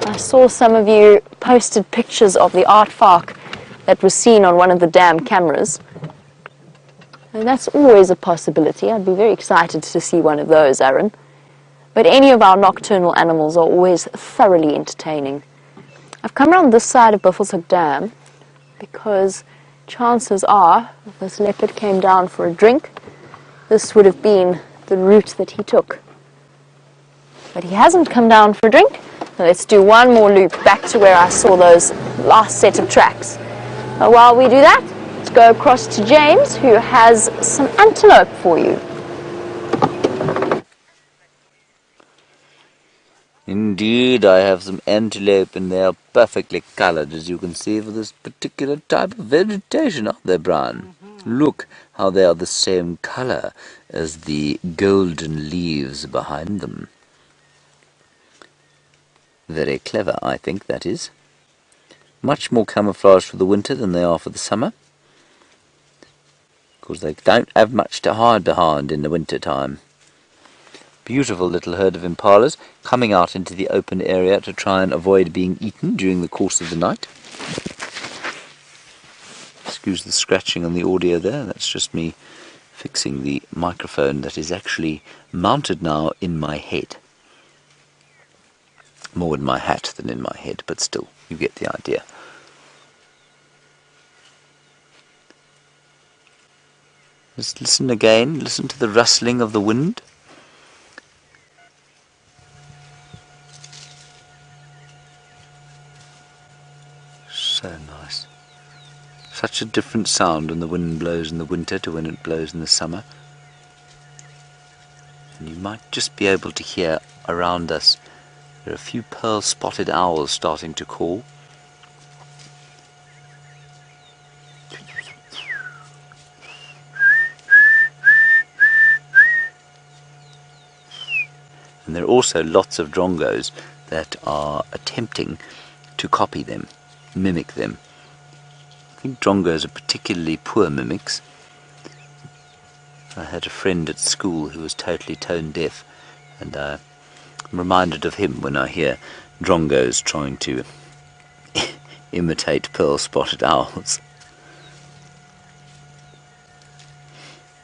I saw some of you posted pictures of the aardvark that was seen on one of the dam cameras. And that's always a possibility. I'd be very excited to see one of those, Aaron. But any of our nocturnal animals are always thoroughly entertaining. I've come around this side of Buffelshoek Dam because chances are, if this leopard came down for a drink, this would have been the route that he took. But he hasn't come down for a drink. So let's do one more loop back to where I saw those last set of tracks. But while we do that, let's go across to James, who has some antelope for you. Indeed, I have some antelope and they are perfectly coloured, as you can see, for this particular type of vegetation, aren't they, Brian? Look how they are the same colour as the golden leaves behind them. Very clever, I think, that is. Much more camouflage for the winter than they are for the summer, because they don't have much to hide behind in the winter time. Beautiful little herd of impalas coming out into the open area to try and avoid being eaten during the course of the night. Excuse the scratching on the audio there, that's just me fixing the microphone that is actually mounted now in my head. More in my hat than in my head, but still, you get the idea. Just listen again, listen to the rustling of the wind. Such a different sound when the wind blows in the winter to when it blows in the summer. And you might just be able to hear around us, there are a few pearl-spotted owls starting to call. And there are also lots of drongos that are attempting to copy them, mimic them. I think drongos are particularly poor mimics. I had a friend at school who was totally tone deaf, and I'm reminded of him when I hear drongos trying to imitate pearl-spotted owls.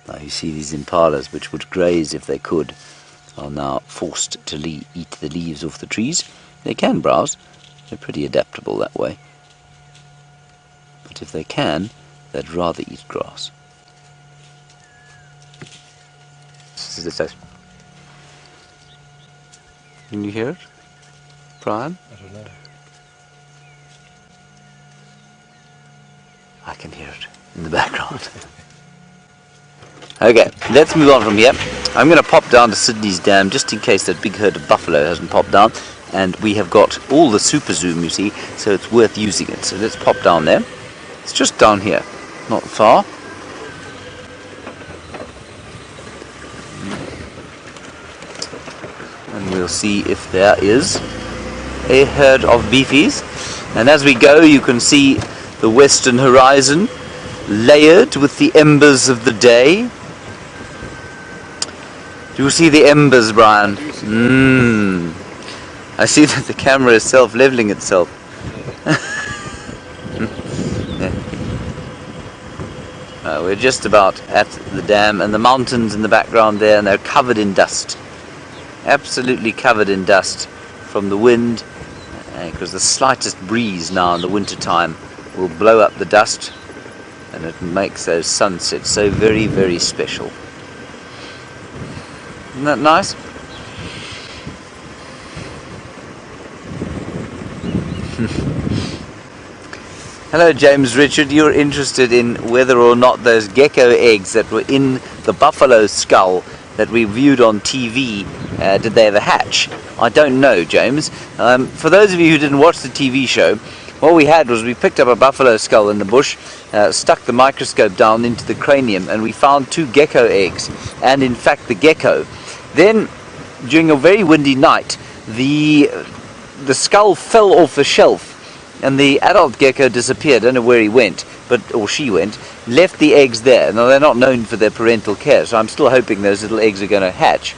Now you see these impalas, which would graze if they could, are now forced to eat the leaves off the trees. They can browse, they're pretty adaptable that way. But if they can, they'd rather eat grass. Can you hear it, Brian? I don't know. I can hear it in the background. Okay, let's move on from here. I'm going to pop down to Sydney's dam just in case that big herd of buffalo hasn't popped down, and we have got all the super zoom, you see, so it's worth using it. So let's pop down there. It's just down here, not far. And we'll see if there is a herd of beefies. And as we go, you can see the western horizon layered with the embers of the day. Do you see the embers, Brian? I see that the camera is self-leveling itself. We're just about at the dam, and the mountains in the background there, and they're covered in dust. Absolutely covered in dust from the wind, because the slightest breeze now in the winter time will blow up the dust, and it makes those sunsets so very, very special. Isn't that nice? Hello James Richard, you're interested in whether or not those gecko eggs that were in the buffalo skull that we viewed on TV, did they ever hatch? I don't know, James. For those of you who didn't watch the TV show, what we had was we picked up a buffalo skull in the bush, stuck the microscope down into the cranium, and we found 2 gecko eggs, and in fact the gecko. Then, during a very windy night, the skull fell off the shelf, and the adult gecko disappeared. I don't know where he went, or she went, left the eggs there. Now, they're not known for their parental care, so I'm still hoping those little eggs are going to hatch.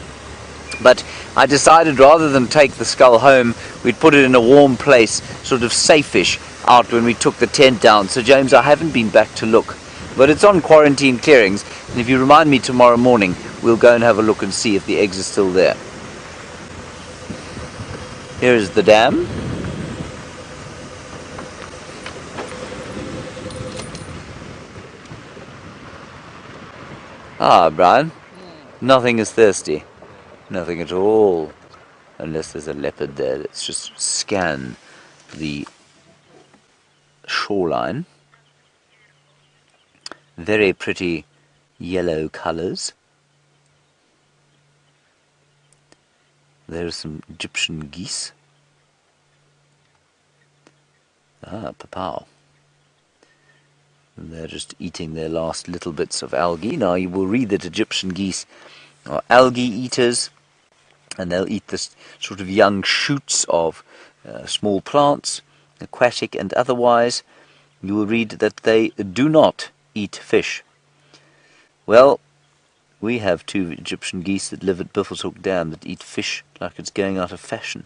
But I decided rather than take the skull home, we'd put it in a warm place, sort of safe-ish, out when we took the tent down. So, James, I haven't been back to look. But it's on quarantine clearings, and if you remind me tomorrow morning, we'll go and have a look and see if the eggs are still there. Here is the dam. Ah, Brian, nothing is thirsty. Nothing at all. Unless there's a leopard there. Let's just scan the shoreline. Very pretty yellow colours. There are some Egyptian geese. Ah, papow. And they're just eating their last little bits of algae. Now you will read that Egyptian geese are algae eaters, and they'll eat this sort of young shoots of small plants, aquatic and otherwise. You will read that they do not eat fish. Well, we have 2 Egyptian geese that live at Buffelshoek Dam that eat fish like it's going out of fashion.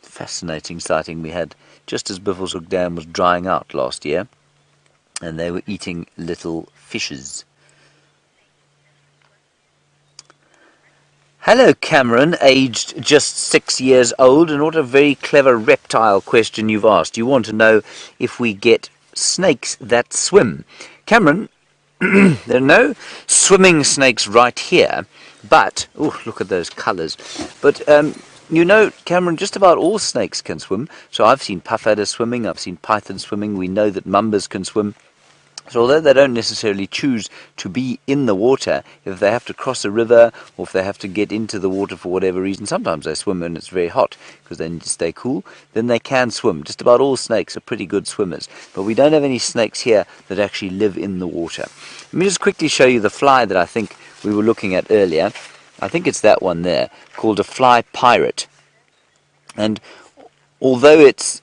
Fascinating sighting we had just as Buffelshoek Dam was drying out last year, and they were eating little fishes. Hello Cameron, aged just 6 years old, and what a very clever reptile question you've asked. You want to know if we get snakes that swim. Cameron, there are no swimming snakes right here, but, oh, look at those colours. But you know, Cameron, just about all snakes can swim. So I've seen puff adders swimming, I've seen pythons swimming, we know that mambas can swim. So although they don't necessarily choose to be in the water, if they have to cross a river or if they have to get into the water for whatever reason, sometimes they swim when it's very hot because they need to stay cool, then they can swim. Just about all snakes are pretty good swimmers. But we don't have any snakes here that actually live in the water. Let me just quickly show you the fly that I think we were looking at earlier. I think it's that one there, called a fly pirate. And although it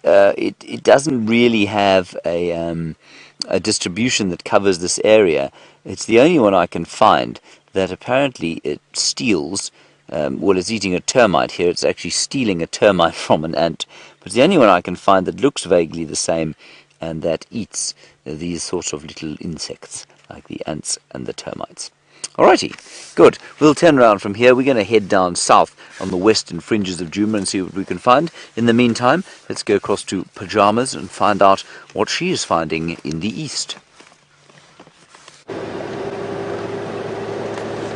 doesn't really have a distribution that covers this area, it's the only one I can find that apparently it steals, well, it's eating a termite here, it's actually stealing a termite from an ant, but it's the only one I can find that looks vaguely the same and that eats these sorts of little insects like the ants and the termites. Alrighty, good. We'll turn around from here. We're going to head down south on the western fringes of Djuma and see what we can find. In the meantime, let's go across to Pajamas and find out what she is finding in the east.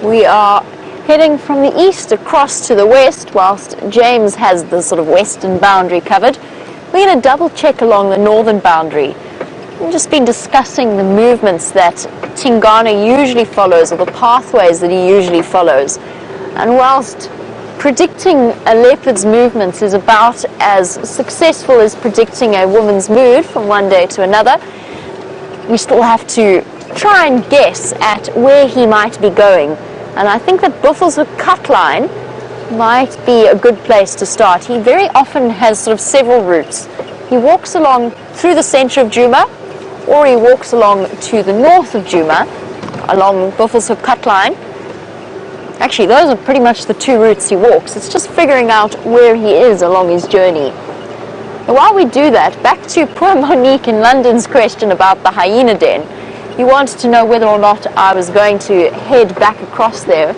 We are heading from the east across to the west, whilst James has the sort of western boundary covered. We're going to double check along the northern boundary. We've just been discussing the movements that Tingana usually follows, or the pathways that he usually follows. And whilst predicting a leopard's movements is about as successful as predicting a woman's mood from one day to another, we still have to try and guess at where he might be going. And I think that Buffelshoek Cutline might be a good place to start. He very often has sort of several routes. He walks along through the centre of Djuma, or he walks along to the north of Djuma, along Buffelshoek Cutline. Actually, those are pretty much the two routes he walks. It's just figuring out where he is along his journey. And while we do that, back to poor Monique in London's question about the hyena den. He wanted to know whether or not I was going to head back across there.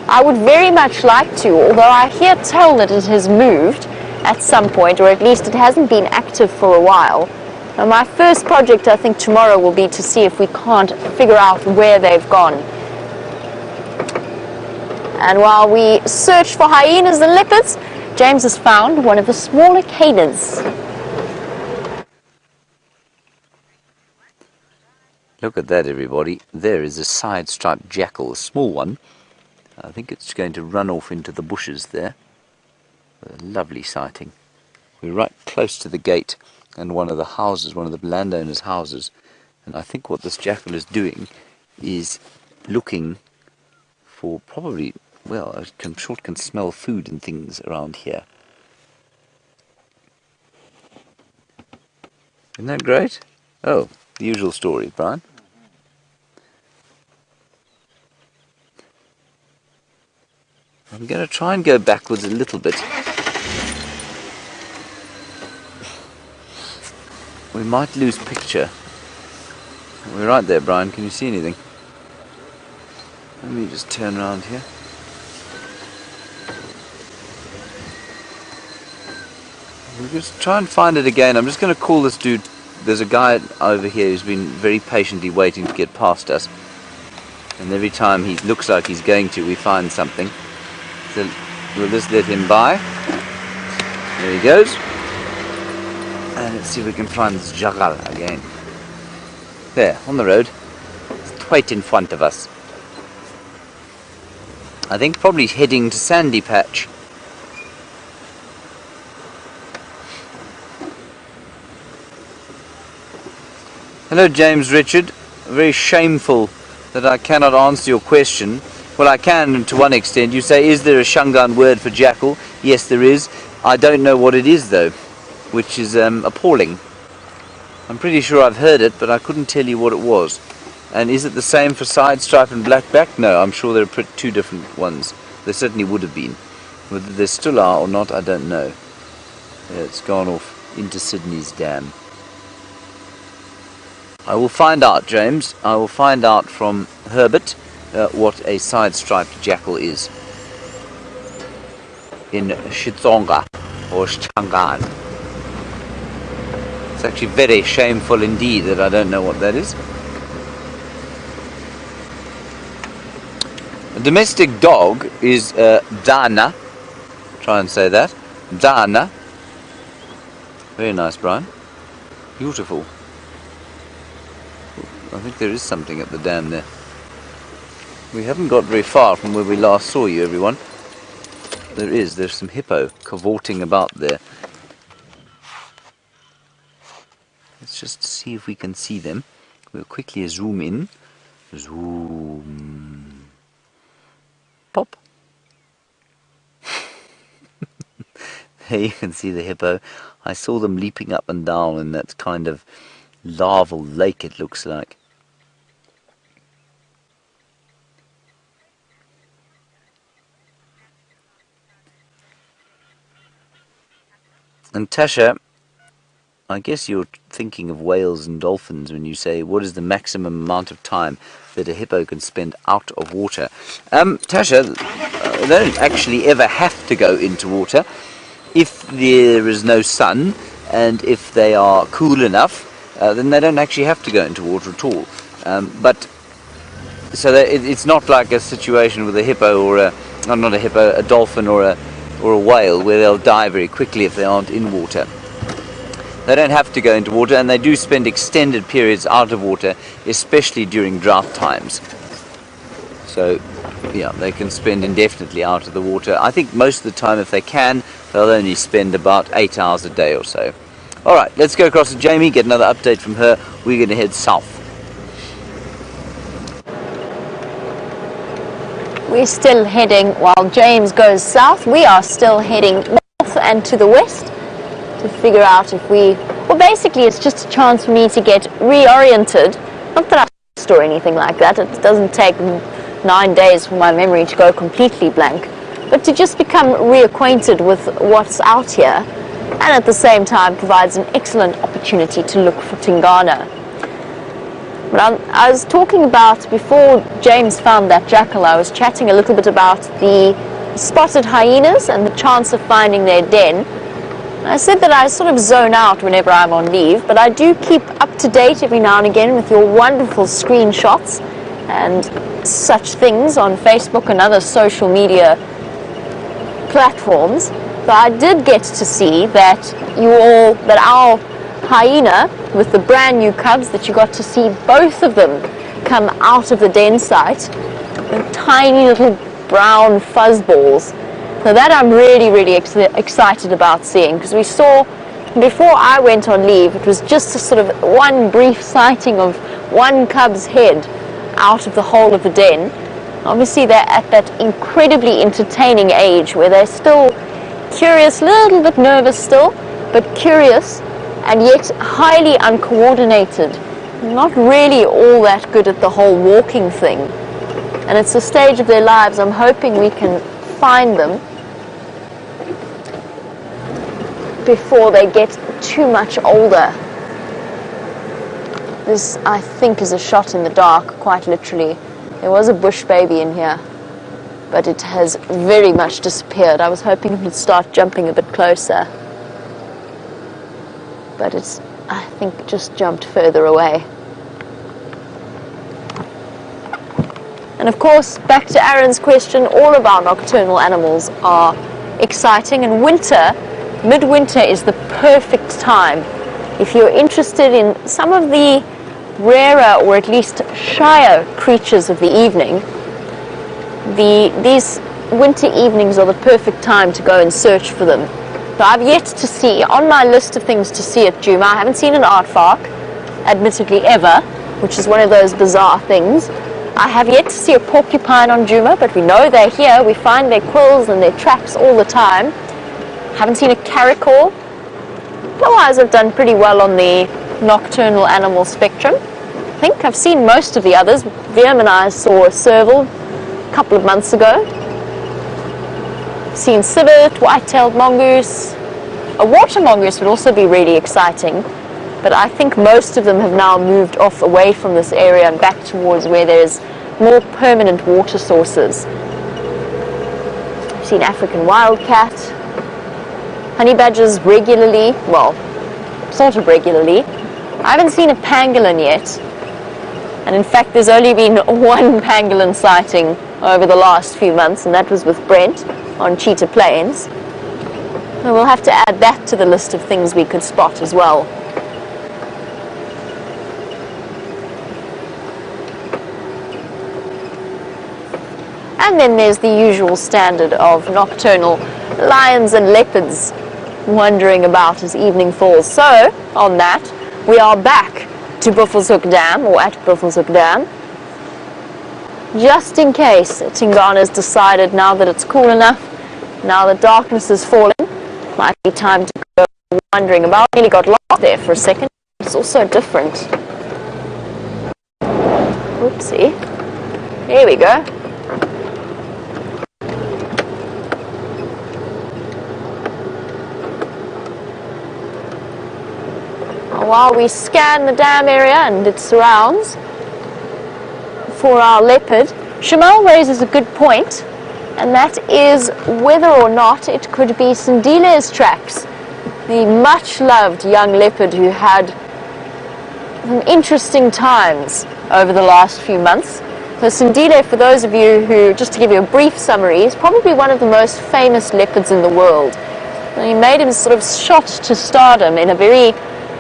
I would very much like to, although I hear tell that it has moved at some point, or at least it hasn't been active for a while. Now, my first project, I think, tomorrow will be to see if we can't figure out where they've gone. And while we search for hyenas and leopards, James has found one of the smaller cadens. Look at that, everybody. There is a side-striped jackal, a small one. I think it's going to run off into the bushes there. A lovely sighting. We're right close to the gate and one of the houses, one of the landowners' houses. And I think what this jackal is doing is looking for probably, well, I'm sure it can smell food and things around here. Isn't that great? Oh, the usual story, Brian. I'm going to try and go backwards a little bit. We might lose picture. We're right there, Brian. Can you see anything? Let me just turn around here. We'll just try and find it again. I'm just going to call this dude. There's a guy over here who's been very patiently waiting to get past us. And every time he looks like he's going to, we find something. So we'll just let him by. There he goes. And let's see if we can find this jagal again. There, on the road. It's right in front of us. I think probably heading to Sandy Patch. Hello, James Richard. Very shameful that I cannot answer your question. Well, I can to one extent. You say, is there a Shangaan word for jackal? Yes, there is. I don't know what it is, though, which is appalling. I'm pretty sure I've heard it, but I couldn't tell you what it was. And is it the same for side stripe and blackback? No, I'm sure there are two different ones. There certainly would have been. Whether there still are or not, I don't know. Yeah, it's gone off into Sydney's dam. I will find out, James. I will find out from Herbert what a side-striped jackal is in Shitsonga or Shangaan. It's actually very shameful indeed that I don't know what that is. A domestic dog is Dana, Try and say that. Dana. Very nice, Brian. Beautiful. I think there is something at the dam there. We haven't got very far from where we last saw you, everyone. There's some hippo cavorting about there. Let's just see if we can see them. We'll quickly zoom in. Zoom. Pop. There you can see the hippo. I saw them leaping up and down in that kind of larval lake, it looks like. And Tasha, I guess you're thinking of whales and dolphins when you say, what is the maximum amount of time that a hippo can spend out of water? Tasha, they don't actually ever have to go into water. If there is no sun and if they are cool enough, then they don't actually have to go into water at all. It's not like a situation with a hippo or a dolphin or a whale where they'll die very quickly if they aren't in water. They don't have to go into water, and they do spend extended periods out of water, especially during drought times. So, yeah, they can spend indefinitely out of the water. I think most of the time, if they can, they'll only spend about 8 hours a day or so. Alright, let's go across to Jamie, get another update from her. We're going to head south. We're still heading, while James goes south, we are still heading north and to the west to figure out if well, basically it's just a chance for me to get reoriented. Not that I'm lost or anything like that, it doesn't take 9 days for my memory to go completely blank, but to just become reacquainted with what's out here, and at the same time provides an excellent opportunity to look for Tingana. But I was talking about, before James found that jackal, I was chatting a little bit about the spotted hyenas and the chance of finding their den. I said that I sort of zone out whenever I'm on leave, but I do keep up to date every now and again with your wonderful screenshots and such things on Facebook and other social media platforms. So I did get to see that our hyena with the brand new cubs, that you got to see both of them come out of the den site, the tiny little brown fuzzballs. So that I'm really, really excited about seeing, because we saw, before I went on leave, it was just a sort of one brief sighting of one cub's head out of the hole of the den. Obviously they're at that incredibly entertaining age where they're still curious, a little bit nervous still, but curious, and yet highly uncoordinated. Not really all that good at the whole walking thing. And it's a stage of their lives I'm hoping we can find them before they get too much older. This, I think, is a shot in the dark, quite literally. There was a bush baby in here, but it has very much disappeared. I was hoping it would start jumping a bit closer, but it's, I think, just jumped further away. And of course, back to Aaron's question, all of our nocturnal animals are exciting, and midwinter is the perfect time. If you're interested in some of the rarer, or at least shyer, creatures of the evening, these winter evenings are the perfect time to go and search for them. So I've yet to see, on my list of things to see at Djuma, I haven't seen an aardvark, admittedly ever, which is one of those bizarre things. I have yet to see a porcupine on Djuma, but we know they're here. We find their quills and their tracks all the time. Haven't seen a caracal. Otherwise, I've done pretty well on the nocturnal animal spectrum. I think I've seen most of the others. Liam and I saw a serval a couple of months ago. Seen civet, white-tailed mongoose. A water mongoose would also be really exciting, but I think most of them have now moved off away from this area and back towards where there's more permanent water sources. I've seen African wildcat, honey badgers regularly, well, sort of regularly. I haven't seen a pangolin yet, and in fact there's only been one pangolin sighting over the last few months, and that was with Brent on Cheetah Plains. And we'll have to add that to the list of things we could spot as well. And then there's the usual standard of nocturnal lions and leopards wandering about as evening falls. So, on that, we are back to Buffelshoek Dam, or at Buffelshoek Dam, just in case Tingana's decided now that it's cool enough, now that darkness is falling, might be time to go wandering about. Nearly got lost there for a second. It's also different. Oopsie. Here we go. While we scan the dam area and its surrounds for our leopard, Shamal raises a good point, and that is whether or not it could be Sindile's tracks, the much-loved young leopard who had some interesting times over the last few months. So Sindile, for those of you who, just to give you a brief summary, is probably one of the most famous leopards in the world. And he made him sort of shot to stardom in a very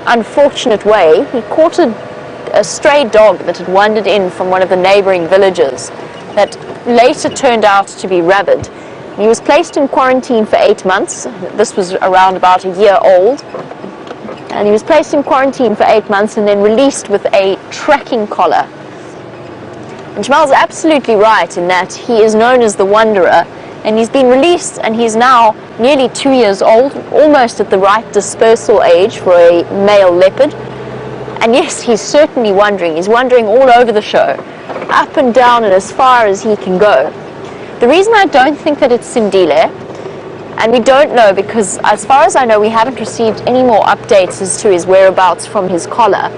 unfortunate way. He caught a stray dog that had wandered in from one of the neighboring villages that later turned out to be rabid. He was placed in quarantine for 8 months. This was around about a year old. And he was placed in quarantine for 8 months and then released with a tracking collar. And Jamal's absolutely right in that he is known as the Wanderer, and he's been released and he's now nearly 2 years old, almost at the right dispersal age for a male leopard. And yes, he's certainly wandering. He's wandering all over the show, up and down and as far as he can go. The reason I don't think that it's Sindile, and we don't know because as far as I know we haven't received any more updates as to his whereabouts from his collar.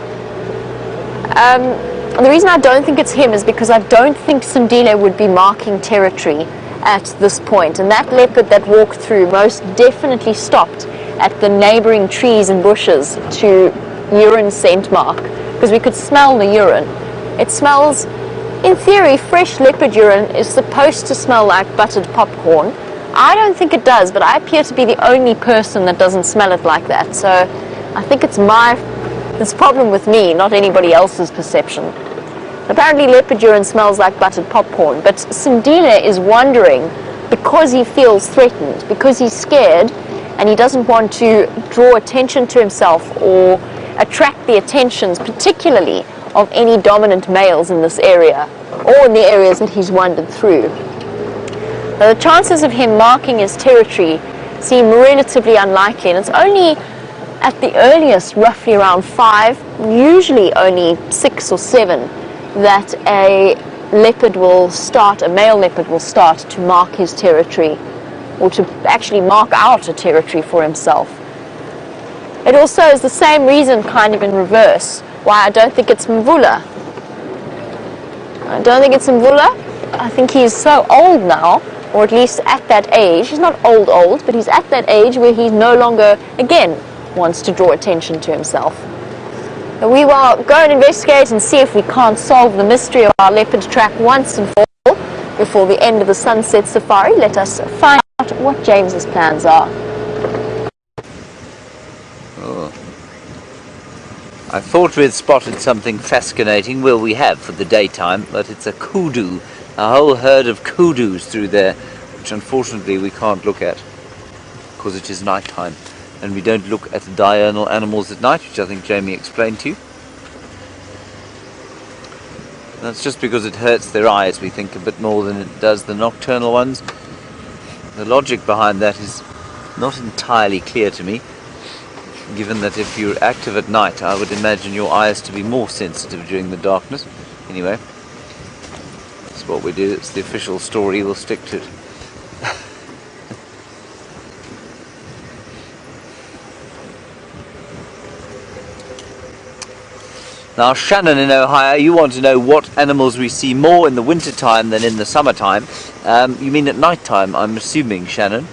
The reason I don't think it's him is because I don't think Sindile would be marking territory at this point, and that leopard that walked through most definitely stopped at the neighboring trees and bushes to urine scent mark, because we could smell the urine. It smells, in theory, fresh leopard urine is supposed to smell like buttered popcorn. I don't think it does, but I appear to be the only person that doesn't smell it like that, so I think it's a problem with me, not anybody else's perception. Apparently leopard urine smells like buttered popcorn, but Sindile is wandering because he feels threatened, because he's scared, and he doesn't want to draw attention to himself or attract the attentions, particularly of any dominant males in this area, or in the areas that he's wandered through. Now, the chances of him marking his territory seem relatively unlikely, and it's only at the earliest roughly around 5, usually only 6 or 7, that a male leopard will start to mark his territory, or to actually mark out a territory for himself. It also is the same reason, kind of in reverse, why I don't think it's Mvula. I don't think it's Mvula. I think he's so old now, or at least at that age. He's not old, but he's at that age where he no longer, again, wants to draw attention to himself. We will go and investigate and see if we can't solve the mystery of our leopard track once and for all before the end of the sunset safari. Let us find out what James's plans are. Oh. I thought we'd spotted something fascinating. Well, we have for the daytime, but it's a kudu, a whole herd of kudus through there, which unfortunately we can't look at because it is nighttime. And we don't look at the diurnal animals at night, which I think Jamie explained to you. That's just because it hurts their eyes, we think, a bit more than it does the nocturnal ones. The logic behind that is not entirely clear to me, given that if you're active at night, I would imagine your eyes to be more sensitive during the darkness. Anyway, that's what we do. It's the official story, we'll stick to it. Now, Shannon in Ohio, you want to know what animals we see more in the winter time than in the summertime. You mean at night time, I'm assuming, Shannon.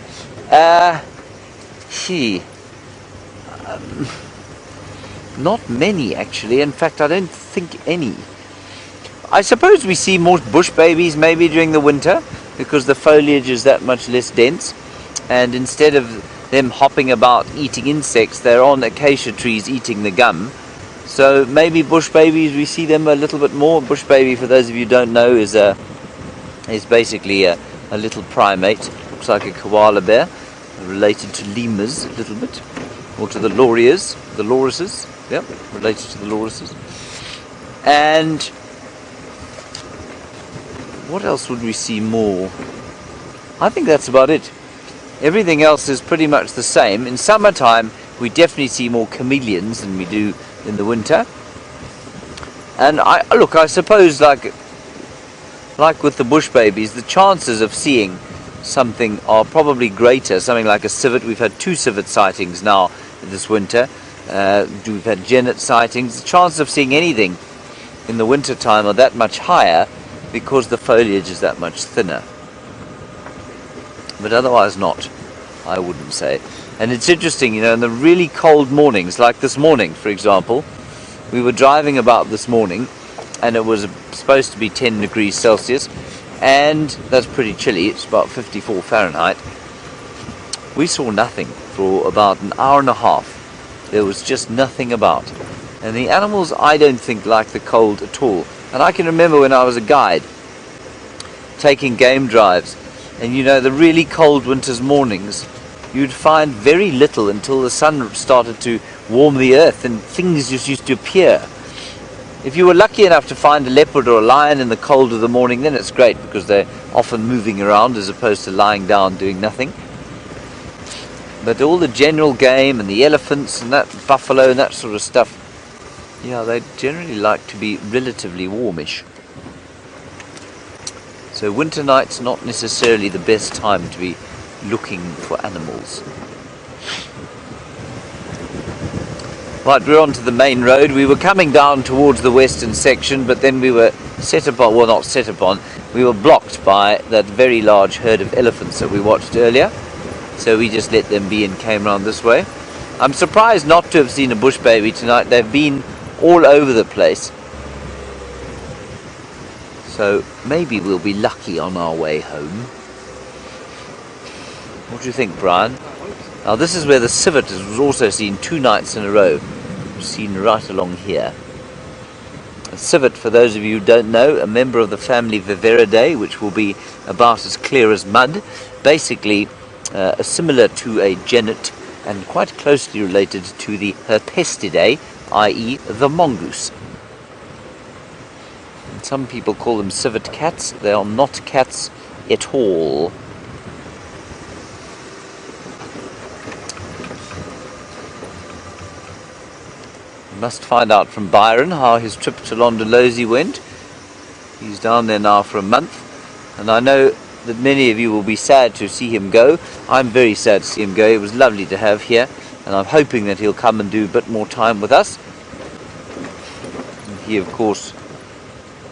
Not many, actually. In fact, I don't think any. I suppose we see more bush babies maybe during the winter because the foliage is that much less dense, and instead of them hopping about eating insects. They're on acacia trees eating the gum. So maybe bush babies, we see them a little bit more. Bush baby, for those of you who don't know, is basically a little primate. Looks like a koala bear, related to lemurs a little bit, or to the lorises. Yep, related to the lorises. And what else would we see more? I think that's about it. Everything else is pretty much the same. In summertime, we definitely see more chameleons than we do in the winter. And I suppose like with the bush babies, the chances of seeing something are probably greater. Something like a civet. We've had 2 civet sightings now this winter. We've had genet sightings. The chances of seeing anything in the winter time are that much higher because the foliage is that much thinner. But otherwise not, I wouldn't say. And it's interesting, in the really cold mornings, like this morning, for example, we were driving about this morning, and it was supposed to be 10 degrees Celsius, and that's pretty chilly, it's about 54 Fahrenheit. We saw nothing for about an hour and a half. There was just nothing about. And the animals, I don't think, like the cold at all. And I can remember when I was a guide, taking game drives, and the really cold winter's mornings, you'd find very little until the sun started to warm the earth and things just used to appear. If you were lucky enough to find a leopard or a lion in the cold of the morning, then it's great because they're often moving around as opposed to lying down doing nothing. But all the general game and the elephants and that buffalo and that sort of stuff, they generally like to be relatively warmish. So winter nights not necessarily the best time to be looking for animals. Right, we're on to the main road. We were coming down towards the western section, but then we were we were blocked by that very large herd of elephants that we watched earlier. So we just let them be and came around this way. I'm surprised not to have seen a bush baby tonight. They've been all over the place. So maybe we'll be lucky on our way home. What do you think, Brian? Now this is where the civet was also seen 2 nights in a row. Seen right along here. A civet, for those of you who don't know, a member of the family Viveridae, which will be about as clear as mud. Basically similar to a genet and quite closely related to the Herpestidae, i.e. the mongoose. And some people call them civet cats. They are not cats at all. We must find out from Byron how his trip to Londolozi went. He's down there now for a month, and I know that many of you will be sad to see him go. I'm very sad to see him go. It was lovely to have here, and I'm hoping that he'll come and do a bit more time with us. And he, of course,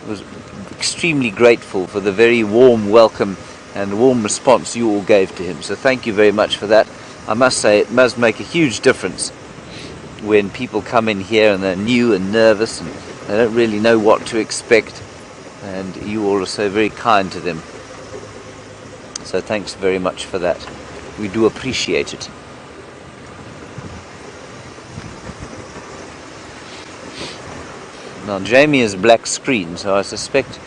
was extremely grateful for the very warm welcome and warm response you all gave to him. So thank you very much for that. I must say it must make a huge difference when people come in here and they're new and nervous and they don't really know what to expect, and you all are so very kind to them. So thanks very much for that. We do appreciate it. Now Jamie is black screen, so I suspect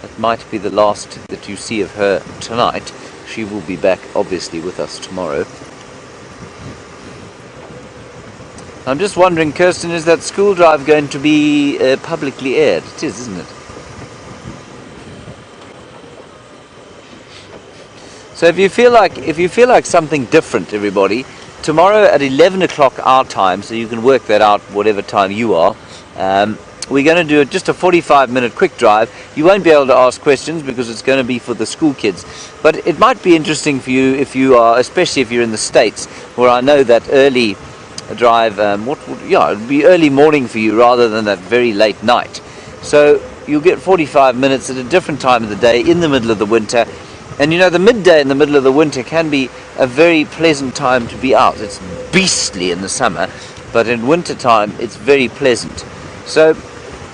that might be the last that you see of her tonight. She will be back obviously with us tomorrow. I'm just wondering, Kirsten, is that school drive going to be publicly aired? It is, isn't it? So if you feel like something different, everybody, tomorrow at 11 o'clock our time, so you can work that out whatever time you are, we're going to do just a 45-minute quick drive. You won't be able to ask questions because it's going to be for the school kids. But it might be interesting for you if you are, especially if you're in the States, where I know that early drive, it'd be early morning for you rather than that very late night. So you'll get 45 minutes at a different time of the day in the middle of the winter. And the midday in the middle of the winter can be a very pleasant time to be out. It's beastly in the summer, but in winter time it's very pleasant. So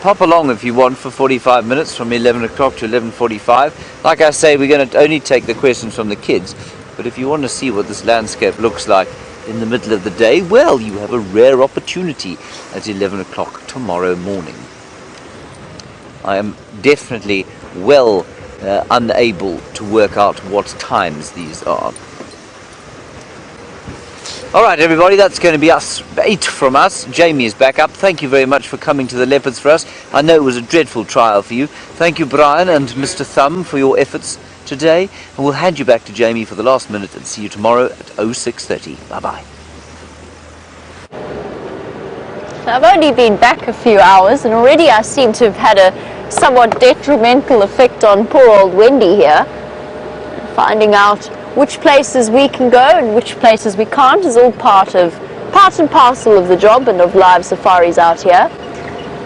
pop along if you want for 45 minutes from 11 o'clock to 11:45. Like I say, we're going to only take the questions from the kids. But if you want to see what this landscape looks like in the middle of the day, well, you have a rare opportunity at 11 o'clock tomorrow morning. I am definitely well unable to work out what times these are. Alright everybody, that's going to be it from us. Jamie is back up. Thank you very much for coming to the leopards for us. I know it was a dreadful trial for you. Thank you Brian and Mr. Thumb for your efforts today. And we'll hand you back to Jamie for the last minute and see you tomorrow at 06:30. Bye bye. I've only been back a few hours and already I seem to have had a somewhat detrimental effect on poor old Wendy here. Finding out which places we can go and which places we can't is all part and parcel of the job and of live safaris out here.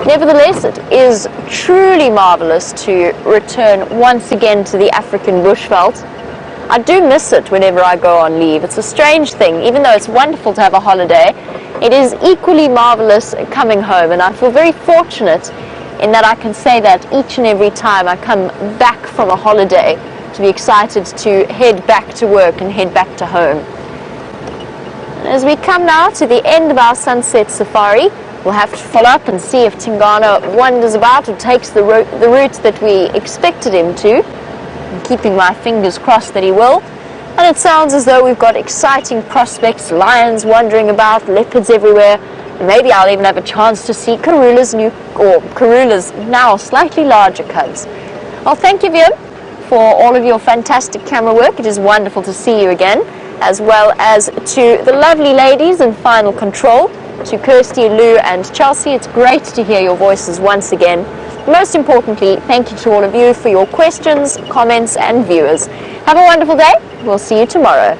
Nevertheless, it is truly marvellous to return once again to the African bushveld. I do miss it whenever I go on leave. It's a strange thing. Even though it's wonderful to have a holiday, it is equally marvellous coming home, and I feel very fortunate in that I can say that each and every time I come back from a holiday to be excited to head back to work and head back to home. And as we come now to the end of our sunset safari, we'll have to follow up and see if Tingana wanders about or takes the route that we expected him to. I'm keeping my fingers crossed that he will. And it sounds as though we've got exciting prospects, lions wandering about, leopards everywhere, and maybe I'll even have a chance to see Karula's now slightly larger cubs. Well, thank you, Vian, for all of your fantastic camera work. It is wonderful to see you again, as well as to the lovely ladies in Final Control, to Kirsty, Lou and Chelsea. It's great to hear your voices once again. Most importantly, thank you to all of you for your questions, comments and viewers. Have a wonderful day. We'll see you tomorrow.